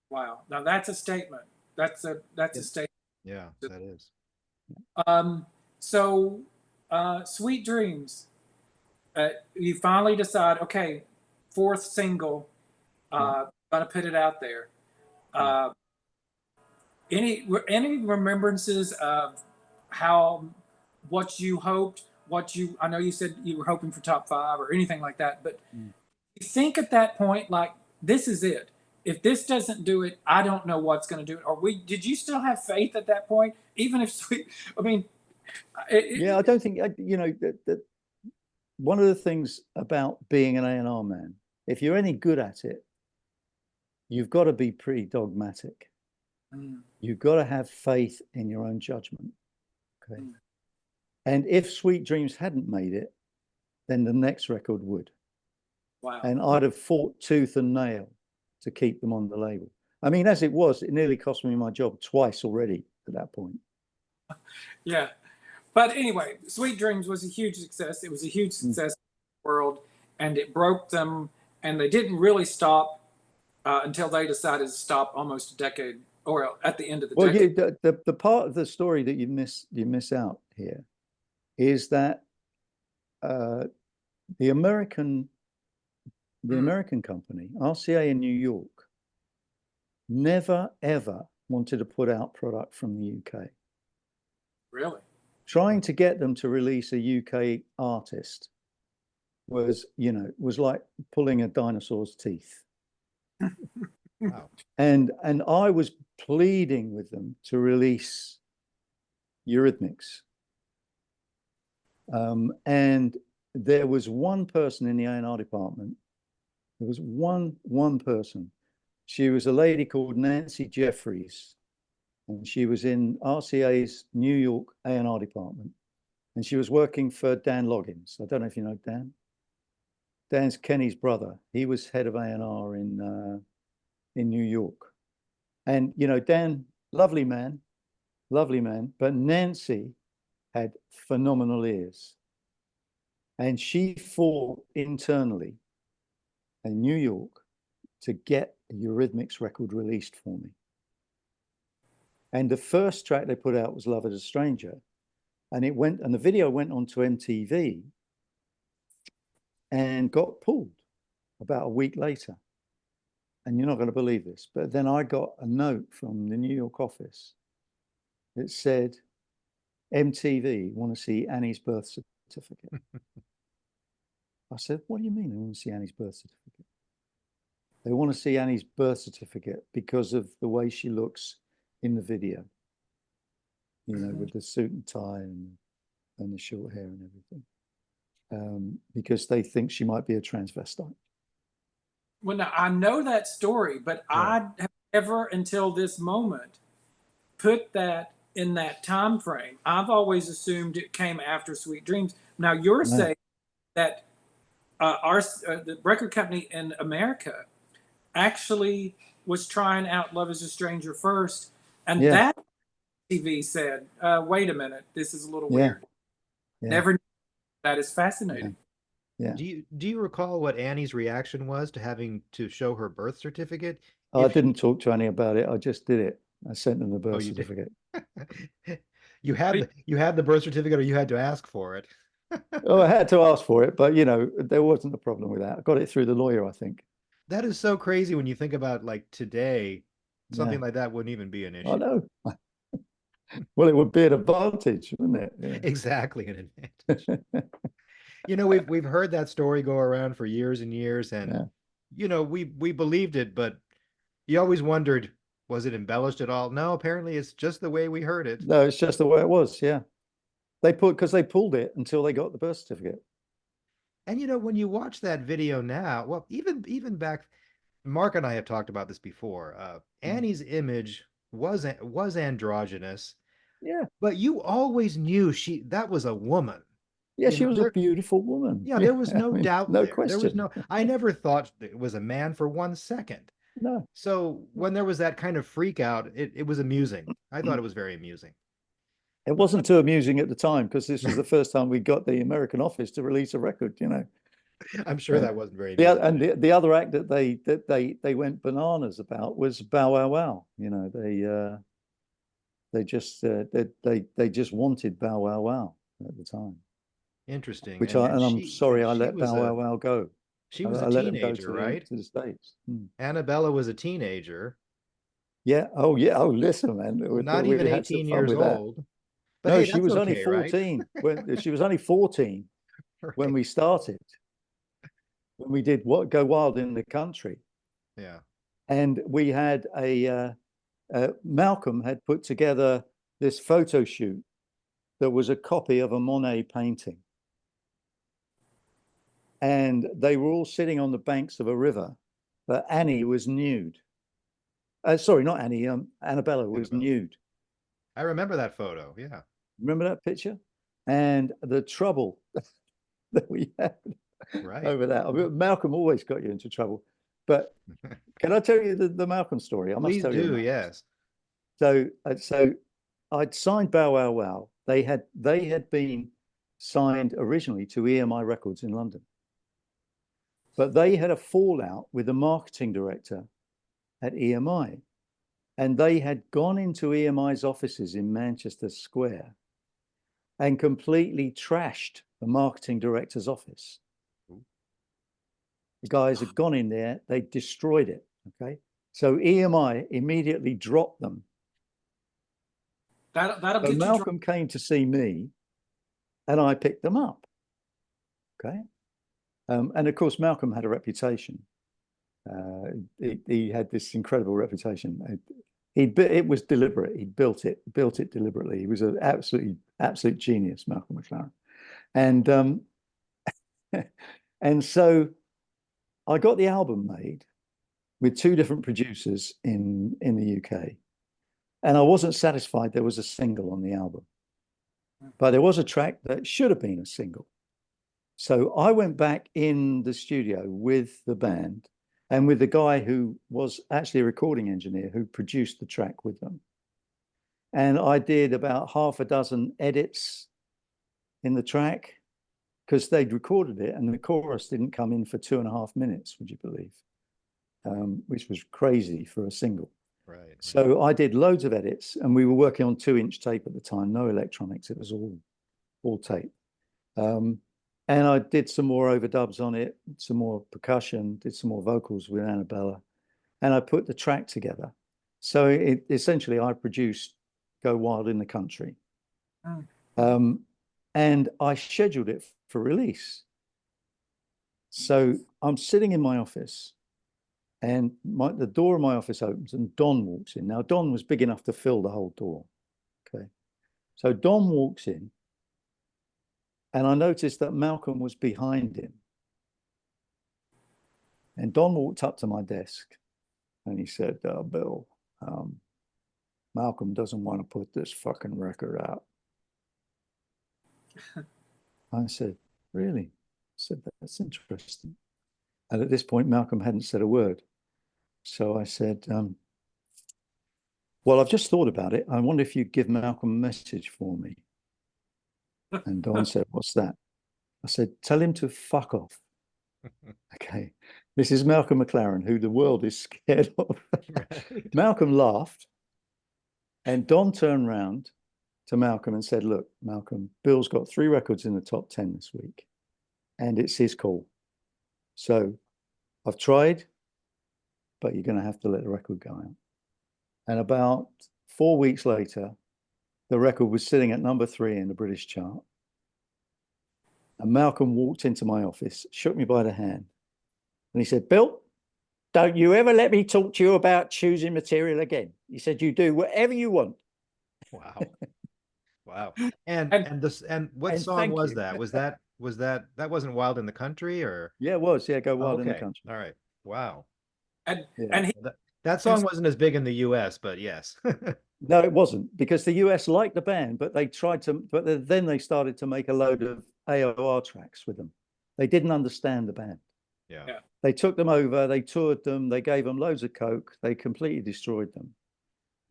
Speaker 2: Wow. Now that's a statement. That's a statement.
Speaker 1: Yeah, that is.
Speaker 2: So Sweet Dreams, you finally decide, okay, fourth single, gonna put it out there. Any remembrances of what you hoped, I know you said you were hoping for top 5 or anything like that, but you think at that point, like, this is it. If this doesn't do it, I don't know what's going to do it. Or did you still have faith at that point? Even if I mean,
Speaker 3: I don't think, that one of the things about being an A&R man, if you're any good at it, you've got to be pretty dogmatic. You've got to have faith in your own judgment. Okay. And if Sweet Dreams hadn't made it, then the next record would.
Speaker 2: Wow.
Speaker 3: And I'd have fought tooth and nail to keep them on the label. I mean, as it was, it nearly cost me my job twice already at that point.
Speaker 2: Yeah. But anyway, Sweet Dreams was a huge success. It was a huge success in the world, and it broke them, and they didn't really stop until they decided to stop almost a decade, or at the end of the decade.
Speaker 3: The part of the story that you miss out here is that the American company, RCA in New York, never ever wanted to put out product from the UK.
Speaker 2: Really?
Speaker 3: Trying to get them to release a UK artist was like pulling a dinosaur's teeth.
Speaker 1: Wow.
Speaker 3: And I was pleading with them to release Eurythmics. And there was one person in the A&R department. There was one person. She was a lady called Nancy Jeffries, and she was in RCA's New York A&R department, and she was working for Dan Loggins. I don't know if you know Dan. Dan's Kenny's brother. He was head of A&R in New York. And, you know, Dan, lovely man, but Nancy had phenomenal ears. And she fought internally in New York to get a Eurythmics record released for me. And the first track they put out was Love as a Stranger. And the video went onto MTV and got pulled about a week later. And you're not going to believe this, but then I got a note from the New York office that said, MTV want to see Annie's birth certificate. I said, what do you mean they want to see Annie's birth certificate? They want to see Annie's birth certificate because of the way she looks in the video, you know, with the suit and tie and the short hair and everything, because they think she might be a transvestite.
Speaker 2: Well, now I know that story, but I have never until this moment put that in that time frame. I've always assumed it came after Sweet Dreams. Now you're saying that the record company in America actually was trying out Love is a Stranger first, and that TV said, wait a minute, this is a little weird. Never knew. That is fascinating.
Speaker 3: Yeah.
Speaker 1: Do you recall what Annie's reaction was to having to show her birth certificate?
Speaker 3: I didn't talk to Annie about it. I just did it. I sent them the birth certificate.
Speaker 1: You had the birth certificate, or you had to ask for it?
Speaker 3: Oh, I had to ask for it, but you know, there wasn't a problem with that. I got it through the lawyer, I think.
Speaker 1: That is so crazy when you think about, like, today, something like that wouldn't even be an issue.
Speaker 3: I know. Well, it would be an advantage, wouldn't it? Yeah.
Speaker 1: Exactly, an advantage. You know, we've heard that story go around for years and years, and you know, we believed it, but you always wondered, was it embellished at all? No, apparently it's just the way we heard it.
Speaker 3: No, it's just the way it was. Yeah, because they pulled it until they got the birth certificate.
Speaker 1: And you know, when you watch that video now, well, even back, Mark and I have talked about this before. Annie's image was androgynous.
Speaker 3: Yeah,
Speaker 1: but you always knew that was a woman.
Speaker 3: Yeah, she was a beautiful woman.
Speaker 1: Yeah, there was no doubt
Speaker 3: no
Speaker 1: there.
Speaker 3: question.
Speaker 1: There was I never thought it was a man for 1 second.
Speaker 3: No.
Speaker 1: So when there was that kind of freak out, it was amusing. I thought it was very amusing.
Speaker 3: It wasn't too amusing at the time because this was the first time we got the American office to release a record, you know.
Speaker 1: I'm sure that wasn't very amusing.
Speaker 3: And the other act that they went bananas about was Bow Wow Wow. You know, they just wanted Bow Wow Wow at the time.
Speaker 1: Interesting.
Speaker 3: Which I'm sorry I let Bow Wow Wow go.
Speaker 1: She was a teenager, right?
Speaker 3: To the States.
Speaker 1: Annabella was a teenager.
Speaker 3: Yeah. Oh, yeah. Oh, listen, man.
Speaker 1: Not even 18 years old.
Speaker 3: But no, hey, she was only 14. Right? When she was only 14 when we started. When we did Go Wild in the Country.
Speaker 1: Yeah.
Speaker 3: And we had Malcolm had put together this photo shoot that was a copy of a Monet painting. And they were all sitting on the banks of a river, but Annie was nude. Sorry, not Annie. Annabella was nude.
Speaker 1: I remember that photo. Yeah.
Speaker 3: Remember that picture? And the trouble that we had over that. I mean, Malcolm always got you into trouble. But can I tell you the Malcolm story? I must tell you.
Speaker 1: Yes.
Speaker 3: So I'd signed Bow Wow Wow. They had been signed originally to EMI Records in London. But they had a fallout with the marketing director at EMI. And they had gone into EMI's offices in Manchester Square and completely trashed the marketing director's office. The guys had gone in there, they destroyed it. Okay. So EMI immediately dropped them.
Speaker 2: That'll get
Speaker 3: Malcolm came to see me and I picked them up. Okay. And of course, Malcolm had a reputation. He had this incredible reputation. It was deliberate. He built it deliberately. He was an absolute genius, Malcolm McLaren. And so I got the album made with 2 different producers in the UK. And I wasn't satisfied there was a single on the album. But there was a track that should have been a single. So I went back in the studio with the band and with the guy who was actually a recording engineer who produced the track with them. And I did about half a dozen edits in the track because they'd recorded it and the chorus didn't come in for 2.5 minutes, would you believe? Which was crazy for a single.
Speaker 1: Right.
Speaker 3: So I did loads of edits and we were working on 2-inch tape at the time, no electronics, it was all tape. And I did some more overdubs on it, some more percussion, did some more vocals with Annabella, and I put the track together. So essentially I produced Go Wild in the Country. And I scheduled it for release. So I'm sitting in my office and the door of my office opens and Don walks in. Now, Don was big enough to fill the whole door. Okay. So Don walks in and I noticed that Malcolm was behind him. And Don walked up to my desk and he said, Bill, Malcolm doesn't want to put this fucking record out. I said, really? I said, that's interesting. And at this point, Malcolm hadn't said a word. So I said, well, I've just thought about it. I wonder if you'd give Malcolm a message for me. And Don said, what's that? I said, tell him to fuck off. Okay. This is Malcolm McLaren, who the world is scared of. Right. Malcolm laughed. And Don turned around to Malcolm and said, look, Malcolm, Bill's got 3 records in the top 10 this week. And it's his call. So I've tried, but you're going to have to let the record go out. And about 4 weeks later, the record was sitting at number 3 in the British chart. And Malcolm walked into my office, shook me by the hand, and he said, Bill, don't you ever let me talk to you about choosing material again. He said, you do whatever you want.
Speaker 1: Wow. Wow. And what song was that? That wasn't Wild in the Country or?
Speaker 3: Yeah, it was. Yeah, Go Wild in the Country.
Speaker 1: All right. Wow.
Speaker 2: And
Speaker 1: that song wasn't as big in the US, but yes.
Speaker 3: No, it wasn't, because the US liked the band, but then they started to make a load of AOR tracks with them. They didn't understand the band.
Speaker 1: Yeah.
Speaker 3: They took them over, they toured them, they gave them loads of coke, they completely destroyed them.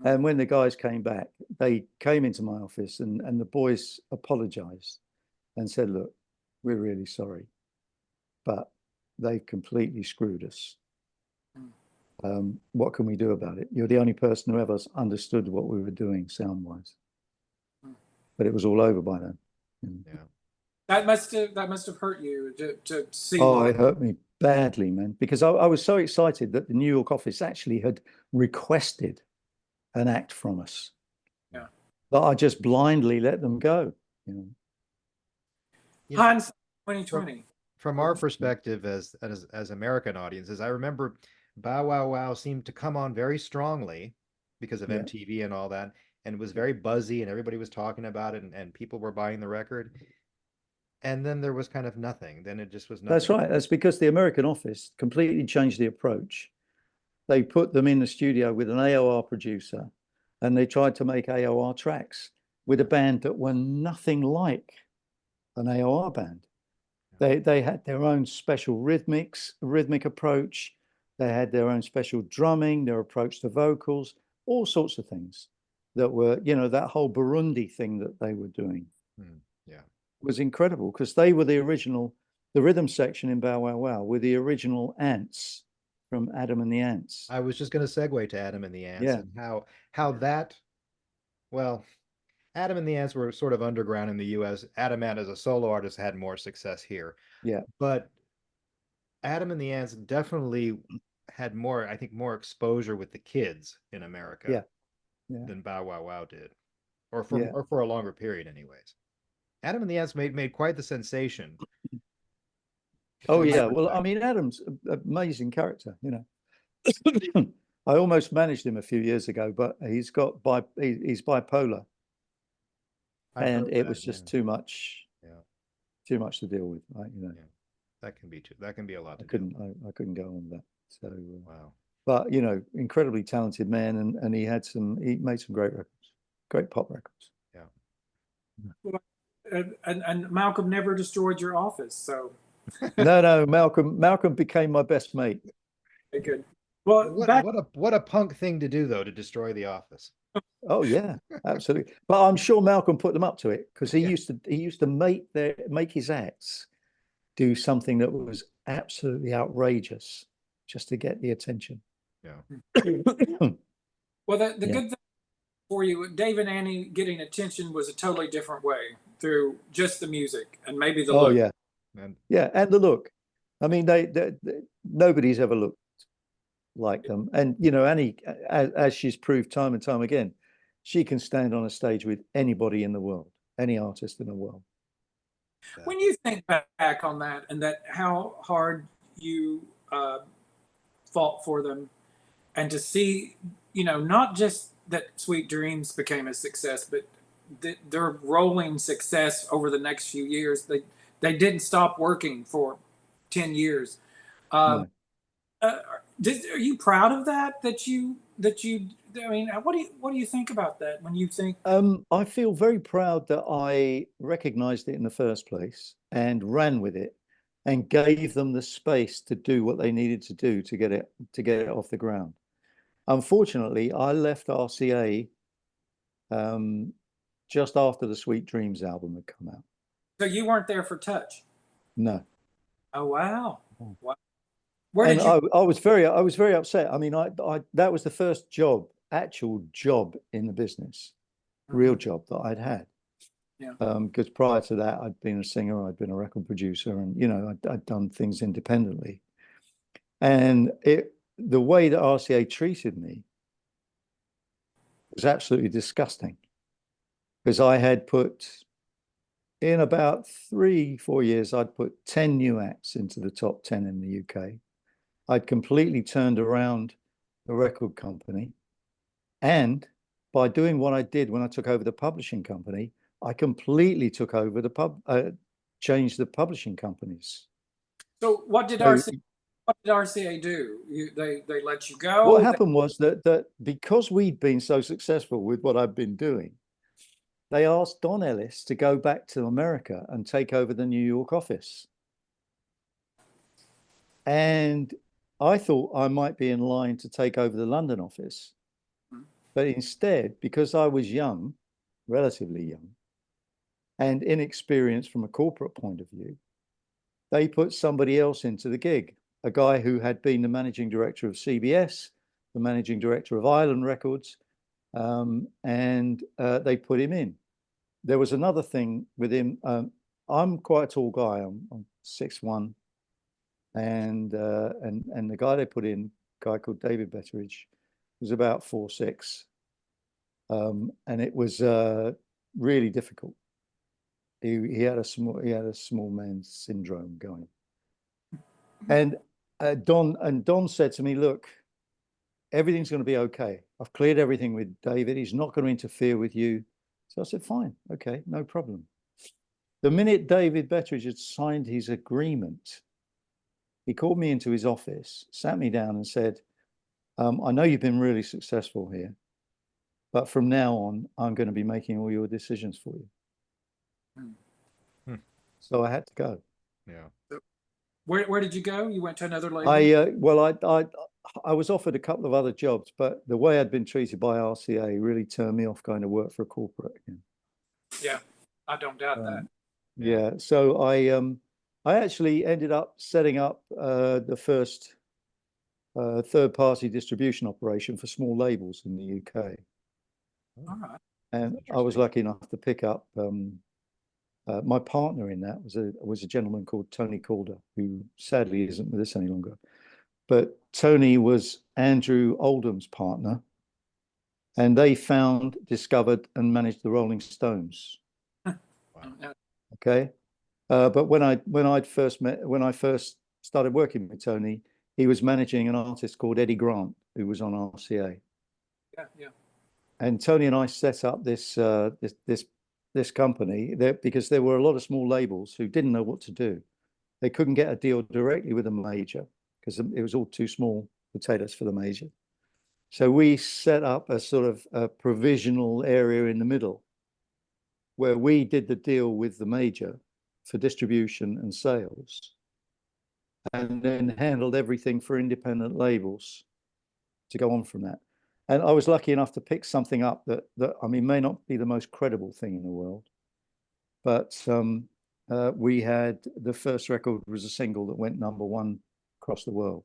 Speaker 3: And when the guys came back, they came into my office and the boys apologized and said, look, we're really sorry, but they've completely screwed us. What can we do about it? You're the only person who ever understood what we were doing sound-wise. But it was all over by then.
Speaker 1: Yeah.
Speaker 2: That must have hurt you to see.
Speaker 3: Oh, it hurt me badly, man, because I was so excited that the New York office actually had requested an act from us.
Speaker 2: Yeah.
Speaker 3: But I just blindly let them go.
Speaker 2: Hindsight 2020.
Speaker 1: From our perspective as American audiences, I remember Bow Wow Wow seemed to come on very strongly because of MTV and all that, and it was very buzzy and everybody was talking about it and people were buying the record. And then there was kind of nothing. Then it just was nothing.
Speaker 3: That's right. That's because the American office completely changed the approach. They put them in the studio with an AOR producer and they tried to make AOR tracks with a band that were nothing like an AOR band. They had their own special rhythmic approach. They had their own special drumming, their approach to vocals, all sorts of things that were, that whole Burundi thing that they were doing.
Speaker 1: Yeah.
Speaker 3: Was incredible because they were the rhythm section in Bow Wow Wow were the original Ants from Adam and the Ants.
Speaker 1: I was just going to segue to Adam and the Ants and how that, well, Adam and the Ants were sort of underground in the US. Adam Ant as a solo artist had more success here.
Speaker 3: Yeah.
Speaker 1: But Adam and the Ants definitely had more exposure with the kids in America than Bow Wow Wow did. Or for a longer period anyways. Adam and the Ants made quite the sensation.
Speaker 3: Oh yeah, well, I mean, Adam's an amazing character, I almost managed him a few years ago, but he's bipolar, and it was just too much, too much to deal with, right?
Speaker 1: That can be a lot.
Speaker 3: I couldn't go on that. So
Speaker 1: wow,
Speaker 3: but incredibly talented man, and he made some great records, great pop records.
Speaker 1: Yeah.
Speaker 2: Well, and Malcolm never destroyed your office, so
Speaker 3: No, Malcolm became my best mate.
Speaker 2: very good. Well, back
Speaker 1: What a punk thing to do though, to destroy the office.
Speaker 3: Oh yeah, absolutely. But I'm sure Malcolm put them up to it because he
Speaker 1: Yeah.
Speaker 3: used to make his acts do something that was absolutely outrageous just to get the attention.
Speaker 1: Yeah.
Speaker 2: well, the
Speaker 3: Yeah.
Speaker 2: good thing for you, Dave and Annie getting attention was a totally different way through just the music and maybe the
Speaker 3: Oh
Speaker 2: look.
Speaker 3: yeah,
Speaker 1: And
Speaker 3: yeah, and the look. I mean, they nobody's ever looked like them. And you know, Annie, as she's proved time and time again, she can stand on a stage with anybody in the world, any artist in the world.
Speaker 2: When you think back on that and that how hard you fought for them, and to see, you know, not just that Sweet Dreams became a success, but their rolling success over the next few years. They didn't stop working for 10 years. Um,
Speaker 3: No.
Speaker 2: are you proud of that? I mean, what do you think about that when you think?
Speaker 3: I feel very proud that I recognized it in the first place and ran with it and gave them the space to do what they needed to do to get it off the ground. Unfortunately, I left RCA just after the Sweet Dreams album had come out.
Speaker 2: So you weren't there for Touch?
Speaker 3: No.
Speaker 2: Oh wow!
Speaker 3: Oh.
Speaker 2: Wow. Where
Speaker 3: And
Speaker 2: did you?
Speaker 3: I was very upset. I mean, I that was the first actual job in the business, real job that I'd had.
Speaker 2: Yeah.
Speaker 3: Because prior to that, I'd been a singer, I'd been a record producer, and you know, I'd done things independently. And the way that RCA treated me was absolutely disgusting. Because I had put in about 3-4 years, I'd put 10 new acts into the top 10 in the UK. I'd completely turned around the record company. And by doing what I did when I took over the publishing company, I completely took over changed the publishing companies.
Speaker 2: So what did RCA do? They let you go?
Speaker 3: What happened was that because we'd been so successful with what I'd been doing, they asked Don Ellis to go back to America and take over the New York office. And I thought I might be in line to take over the London office. But instead, because I was young, relatively young, and inexperienced from a corporate point of view, they put somebody else into the gig, a guy who had been the managing director of CBS, the managing director of Island Records, and they put him in. There was another thing with him. I'm quite a tall guy. I'm 6'1", and the guy they put in, a guy called David Betteridge, was about 4'6", and it was really difficult. He had a small man syndrome going, and Don said to me, "Look, everything's going to be okay. I've cleared everything with David. He's not going to interfere with you." So I said, "Fine, okay, no problem." The minute David Betteridge had signed his agreement, he called me into his office, sat me down, and said, "I know you've been really successful here, but from now on, I'm going to be making all your decisions for you." So I had to go.
Speaker 1: yeah.
Speaker 2: Where did you go? You went to another label?
Speaker 3: I was offered a couple of other jobs, but the way I'd been treated by RCA really turned me off going to work for a corporate again.
Speaker 2: Yeah, I don't doubt that.
Speaker 3: Yeah, so I actually ended up setting up the first third-party distribution operation for small labels in the UK.
Speaker 2: All right.
Speaker 3: And I was lucky enough to pick up my partner in that was a gentleman called Tony Calder, who sadly isn't with us any longer. But Tony was Andrew Oldham's partner, and they discovered, and managed the Rolling Stones.
Speaker 1: Wow.
Speaker 3: Okay, but when I first started working with Tony, he was managing an artist called Eddie Grant, who was on RCA.
Speaker 2: Yeah, yeah.
Speaker 3: And Tony and I set up this company there because there were a lot of small labels who didn't know what to do. They couldn't get a deal directly with a major because it was all too small potatoes for the major. So we set up a sort of a provisional area in the middle where we did the deal with the major for distribution and sales, and then handled everything for independent labels to go on from that. And I was lucky enough to pick something up that I mean, may not be the most credible thing in the world, but we had the first record was a single that went #1 across the world.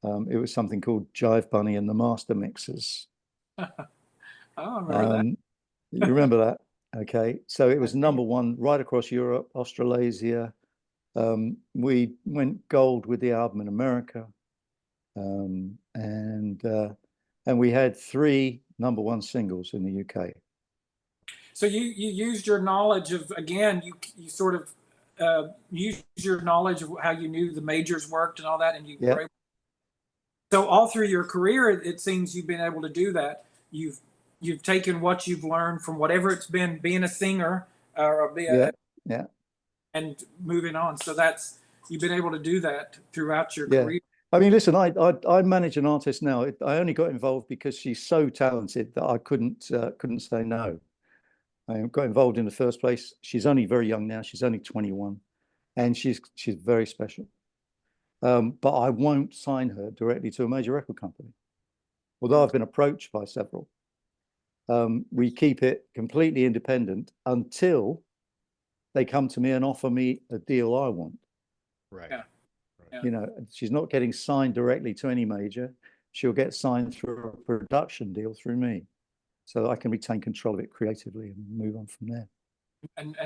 Speaker 3: It was something called Jive Bunny and the Master Mixers.
Speaker 2: Oh, I remember that.
Speaker 3: You remember that? Okay. So it was #1 right across Europe, Australasia. We went gold with the album in America. And we had 3 #1 singles in the UK.
Speaker 2: So you used your knowledge of, again, you sort of used your knowledge of how you knew the majors worked and all that, and you were able. So all through your career, it seems you've been able to do that. You've taken what you've learned from whatever it's been, being a singer or and moving on. So you've been able to do that throughout your career.
Speaker 3: I mean, listen, I manage an artist now. I only got involved because she's so talented that I couldn't say no. I got involved in the first place. She's only very young now. She's only 21, and she's very special. But I won't sign her directly to a major record company, although I've been approached by several. We keep it completely independent until they come to me and offer me a deal I want.
Speaker 1: Right.
Speaker 2: Yeah.
Speaker 3: You know, she's not getting signed directly to any major. She'll get signed through a production deal through me, so that I can retain control of it creatively and move on from there.
Speaker 2: And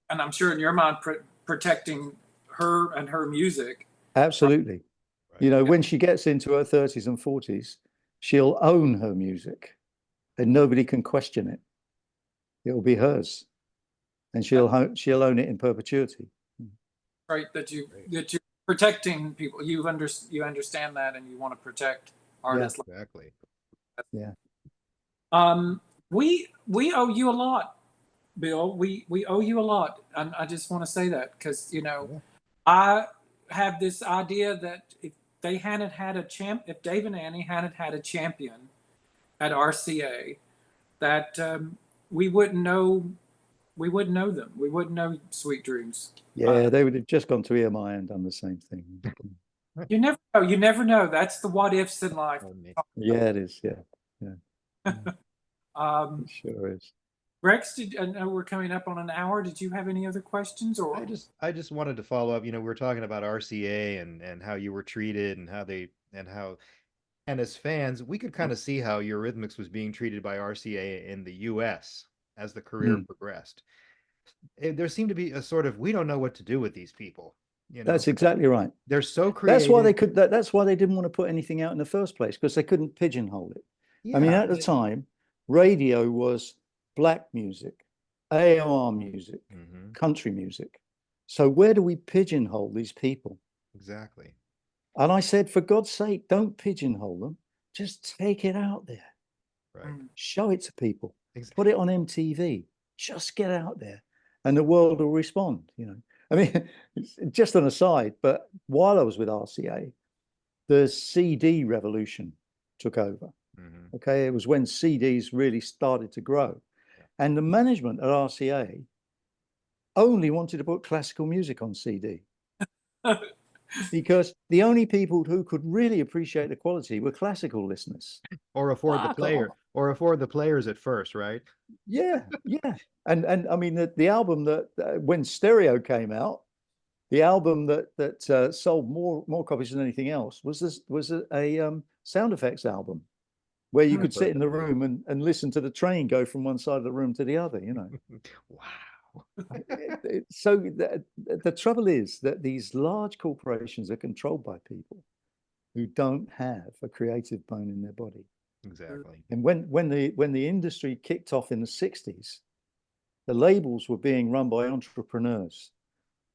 Speaker 2: I'm sure in your mind, protecting her and her music.
Speaker 3: Absolutely. Right. You know, when she gets into her 30s and 40s, she'll own her music, and nobody can question it. It will be hers, and she'll own it in perpetuity.
Speaker 2: Right. That you're protecting people. You understand that, and you want to protect artists.
Speaker 1: Yeah, exactly.
Speaker 3: Yeah.
Speaker 2: We owe you a lot, Bill. We owe you a lot, and I just want to say that because I have this idea that if they hadn't had if Dave and Annie hadn't had a champion at RCA, that we wouldn't know them. We wouldn't know Sweet Dreams.
Speaker 3: Yeah, they would have just gone to EMI and done the same thing.
Speaker 2: You never know. You never know. That's the what ifs in life.
Speaker 3: Yeah, it is. Yeah. It sure is.
Speaker 2: Rex, I know we're coming up on an hour. Did you have any other questions? Or
Speaker 1: I just wanted to follow up. You know, we were talking about RCA and how you were treated and and as fans, we could kind of see how Eurythmics was being treated by RCA in the US as the career progressed. There seemed to be a sort of, we don't know what to do with these people. You know?
Speaker 3: That's exactly right.
Speaker 1: They're so creative.
Speaker 3: That's why they didn't want to put anything out in the first place, because they couldn't pigeonhole it. I mean, at the time, radio was black music, AOR music, country music. So where do we pigeonhole these people?
Speaker 1: Exactly.
Speaker 3: And I said, for God's sake, don't pigeonhole them. Just take it out there.
Speaker 1: Right.
Speaker 3: Show it to people. Exactly. Put it on MTV. Just get out there, and the world will respond. You know, I mean, just an aside, but while I was with RCA, the CD revolution took over. Okay, it was when CDs really started to grow, and the management at RCA only wanted to put classical music on CD because the only people who could really appreciate the quality were classical listeners,
Speaker 1: or afford the players at first, right?
Speaker 3: Yeah. And I mean, the album that when stereo came out, the album that sold more copies than anything else was a sound effects album, where you could sit in the room and listen to the train go from one side of the room to the other. You know.
Speaker 1: Wow.
Speaker 3: So the trouble is that these large corporations are controlled by people who don't have a creative bone in their body.
Speaker 1: Exactly.
Speaker 3: And when the industry kicked off in the 60s, the labels were being run by entrepreneurs.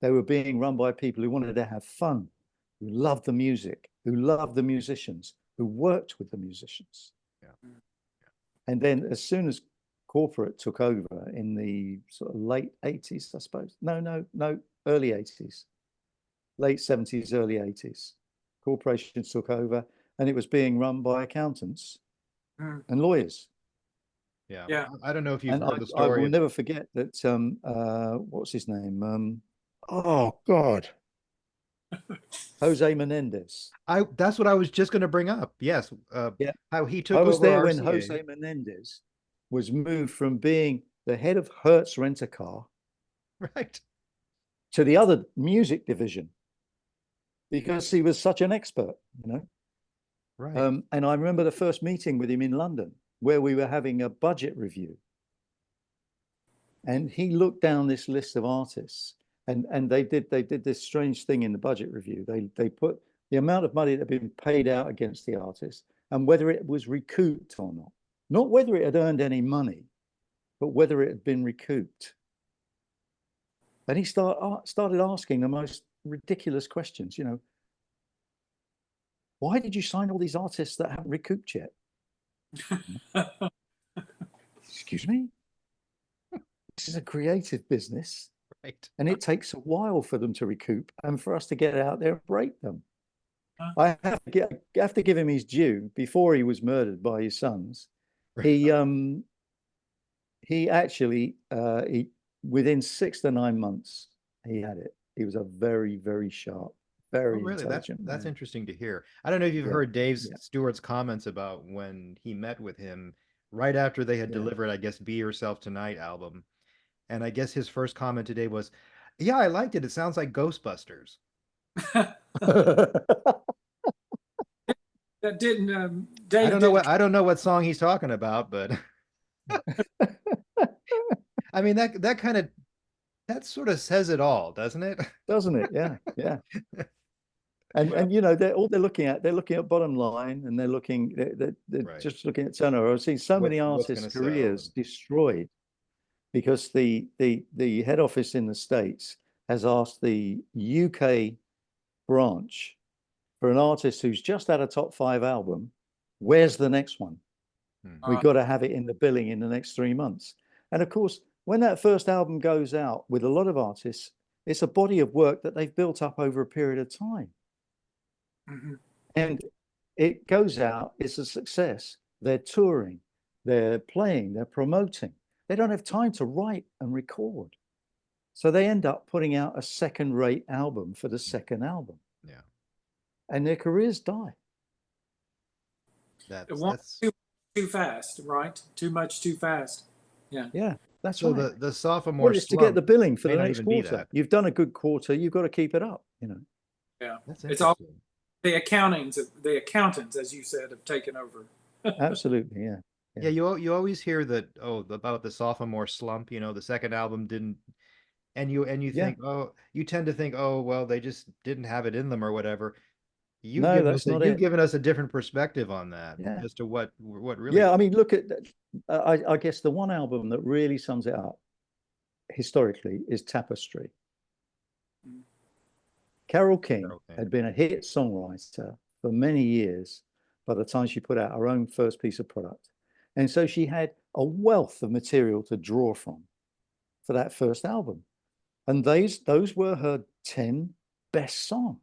Speaker 3: They were being run by people who wanted to have fun, who loved the music, who loved the musicians, who worked with the musicians.
Speaker 1: Yeah.
Speaker 3: And then as soon as corporate took over in the sort of late 80s, I suppose. No, early 80s. Late 70s, early 80s. Corporations took over, and it was being run by accountants and lawyers.
Speaker 1: Yeah.
Speaker 2: Yeah.
Speaker 1: I don't know if you've
Speaker 3: And
Speaker 1: heard the
Speaker 3: I
Speaker 1: story
Speaker 3: will
Speaker 1: of,
Speaker 3: never forget that. What's his name? Oh God, Jose Menendez.
Speaker 1: that's what I was just going to bring up. Yes.
Speaker 3: Yeah,
Speaker 1: How he
Speaker 3: I
Speaker 1: took
Speaker 3: was
Speaker 1: over
Speaker 3: there when
Speaker 1: RCA.
Speaker 3: Jose Menendez was moved from being the head of Hertz Rent a Car
Speaker 1: Right.
Speaker 3: to the other music division because he was such an expert, you know.
Speaker 1: Right.
Speaker 3: And I remember the first meeting with him in London where we were having a budget review. And he looked down this list of artists, and they did this strange thing in the budget review. They put the amount of money that had been paid out against the artist and whether it was recouped or not. Not whether it had earned any money, but whether it had been recouped. And he started asking the most ridiculous questions, you know. Why did you sign all these artists that haven't recouped yet? Excuse me? This is a creative business.
Speaker 1: Right.
Speaker 3: And it takes a while for them to recoup and for us to get out there and break them. I have to give him his due. Before he was murdered by his sons, he actually within 6 to 9 months he had it. He was a very, very sharp, very
Speaker 1: Really?
Speaker 3: intelligent
Speaker 1: That's
Speaker 3: man.
Speaker 1: interesting to hear. I don't know if you've heard Dave
Speaker 3: yeah.
Speaker 1: Stewart's comments about when he met with him right after they had
Speaker 3: Yeah.
Speaker 1: delivered, I guess, Be Yourself Tonight album. And I guess his first comment today was, yeah, I liked it. It sounds like Ghostbusters.
Speaker 2: That didn't
Speaker 1: I
Speaker 2: Dave
Speaker 1: don't know
Speaker 2: didn't.
Speaker 1: I don't know what song he's talking about, but I mean that sort of says it all, doesn't it?
Speaker 3: Doesn't it? Yeah, yeah. And you know they're looking at bottom line, and they're
Speaker 1: Right.
Speaker 3: just looking at turnover. I've seen so many
Speaker 1: What's
Speaker 3: artists'
Speaker 1: gonna sell
Speaker 3: careers
Speaker 1: and-
Speaker 3: destroyed because the head office in the States has asked the UK branch for an artist who's just had a top 5 album, where's the next one? We've got to have it in the billing in the next 3 months. And of course, when that first album goes out with a lot of artists, it's a body of work that they've built up over a period of time. And it goes out, it's a success. They're touring, they're playing, they're promoting. They don't have time to write and record. So they end up putting out a second-rate album for the second album.
Speaker 1: Yeah.
Speaker 3: And their careers die.
Speaker 2: That's too fast, right? Too much, too fast. Yeah.
Speaker 3: Yeah, that's
Speaker 1: so
Speaker 3: right.
Speaker 1: the sophomore
Speaker 3: It's to get the billing for the next quarter. You've done a good quarter, you've got to keep it up, you know.
Speaker 2: Yeah.
Speaker 1: That's
Speaker 2: it's all
Speaker 1: interesting.
Speaker 2: the accountants, as you said, have taken over.
Speaker 3: Absolutely, yeah.
Speaker 1: Yeah, you always hear that about the sophomore slump, you know, the second album didn't and you think, you tend to think, oh, well, they just didn't have it in them or whatever.
Speaker 3: No, that's not
Speaker 1: You've
Speaker 3: it.
Speaker 1: given us a different perspective on that as to what really.
Speaker 3: Yeah, I mean, look at I guess the one album that really sums it up historically is Tapestry. Carole King had been a hit songwriter for many years by the time she put out her own first piece of product. And so she had a wealth of material to draw from for that first album. And those were her 10 best songs.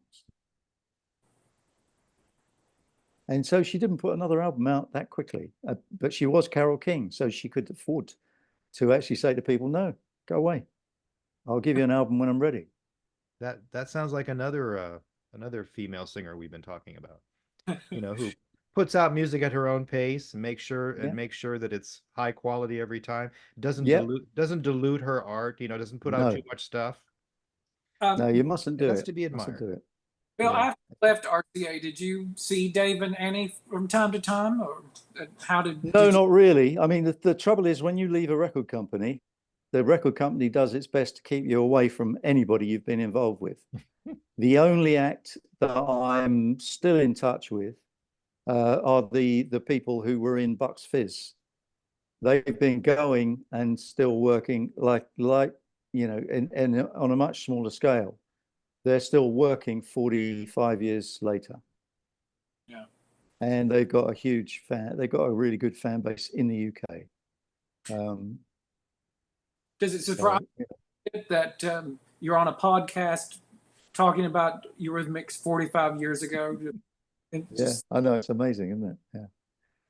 Speaker 3: And so she didn't put another album out that quickly, but she was Carole King, so she could afford to actually say to people, no, go away. I'll give you an album when I'm ready.
Speaker 1: That sounds like another female singer we've been talking about, you know, who puts out music at her own pace and makes sure that it's high quality every time. Doesn't dilute her art, you know, doesn't put out too much stuff.
Speaker 3: No, you mustn't do it.
Speaker 1: That's to be admired.
Speaker 3: Mustn't do it.
Speaker 2: Bill, after you left RCA, did you see Dave and Annie from time to time, or how did?
Speaker 3: No, not really. I mean, the trouble is when you leave a record company, the record company does its best to keep you away from anybody you've been involved with. The only act that I'm still in touch with are the people who were in Bucks Fizz. They've been going and still working like you know, and on a much smaller scale. They're still working 45 years later.
Speaker 2: Yeah.
Speaker 3: And they've got a really good fan base in the UK.
Speaker 2: Does it surprise you that you're on a podcast talking about Eurythmics 45 years ago?
Speaker 3: Yeah, I know, it's amazing, isn't it? Yeah.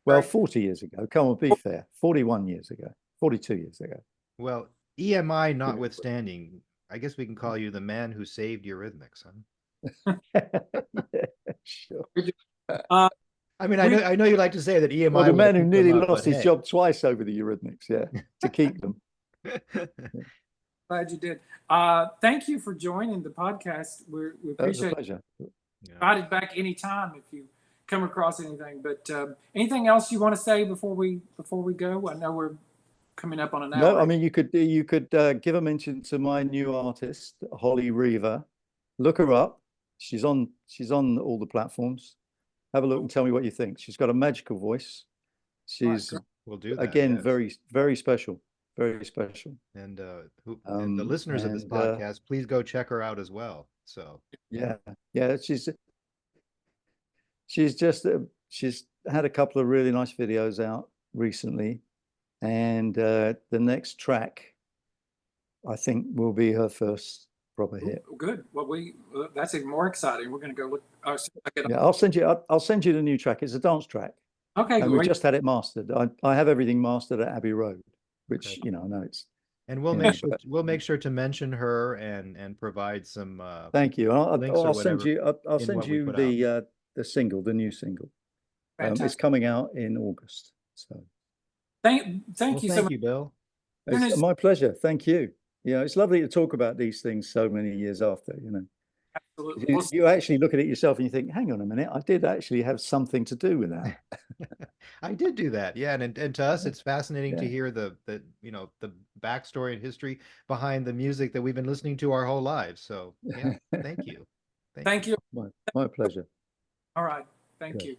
Speaker 3: Well,
Speaker 2: Right.
Speaker 3: 40 years ago. Come on, be fair. 41 years ago. 42 years ago.
Speaker 1: Well, EMI notwithstanding, I guess we can call you the man who saved Eurythmics, huh?
Speaker 3: Yeah, sure.
Speaker 2: Uh,
Speaker 1: I mean, I know you like to say that EMI
Speaker 3: Well, the
Speaker 1: would
Speaker 3: man
Speaker 1: have
Speaker 3: who
Speaker 1: picked them
Speaker 3: nearly
Speaker 1: up,
Speaker 3: lost
Speaker 1: but
Speaker 3: his job twice over the Eurythmics, yeah, to keep them.
Speaker 2: Glad you did. Thank you for joining the podcast. We
Speaker 3: That was a
Speaker 2: appreciate it.
Speaker 3: pleasure.
Speaker 2: Invited back anytime if you come across anything. But anything else you want to say before we go? I know we're coming up on an hour.
Speaker 3: No, I mean you could give a mention to my new artist, Holly Riva. Look her up. She's on all the platforms. Have a look and tell me what you think. She's got a magical voice. She's
Speaker 1: we'll do that,
Speaker 3: again
Speaker 1: yes.
Speaker 3: very special. Very special.
Speaker 1: And and the listeners of this podcast, please go check her out as well. So
Speaker 3: yeah, she's had a couple of really nice videos out recently, and the next track I think will be her first proper hit.
Speaker 2: Good. Well, that's even more exciting. We're going to go look.
Speaker 3: Yeah, I'll send you the new track. It's a dance track.
Speaker 2: Okay,
Speaker 3: and
Speaker 2: great.
Speaker 3: we just had it mastered. I have everything mastered at Abbey Road, which I know it's.
Speaker 1: And we'll make sure to mention her and provide some.
Speaker 3: Thank you. I'll send you the single, the new single. It's coming out in August. So.
Speaker 2: Thank you so much.
Speaker 1: Thank you, Bill.
Speaker 3: It's my pleasure. Thank you. Yeah, it's lovely to talk about these things so many years after,
Speaker 2: Absolutely.
Speaker 3: You actually look at it yourself and you think, hang on a minute, I did actually have something to do with that.
Speaker 1: I did do that. Yeah. And to us, it's fascinating to hear the backstory and history behind the music that we've been listening to our whole lives. So yeah, thank you.
Speaker 2: Thank you.
Speaker 3: My pleasure.
Speaker 2: All right. Thank you.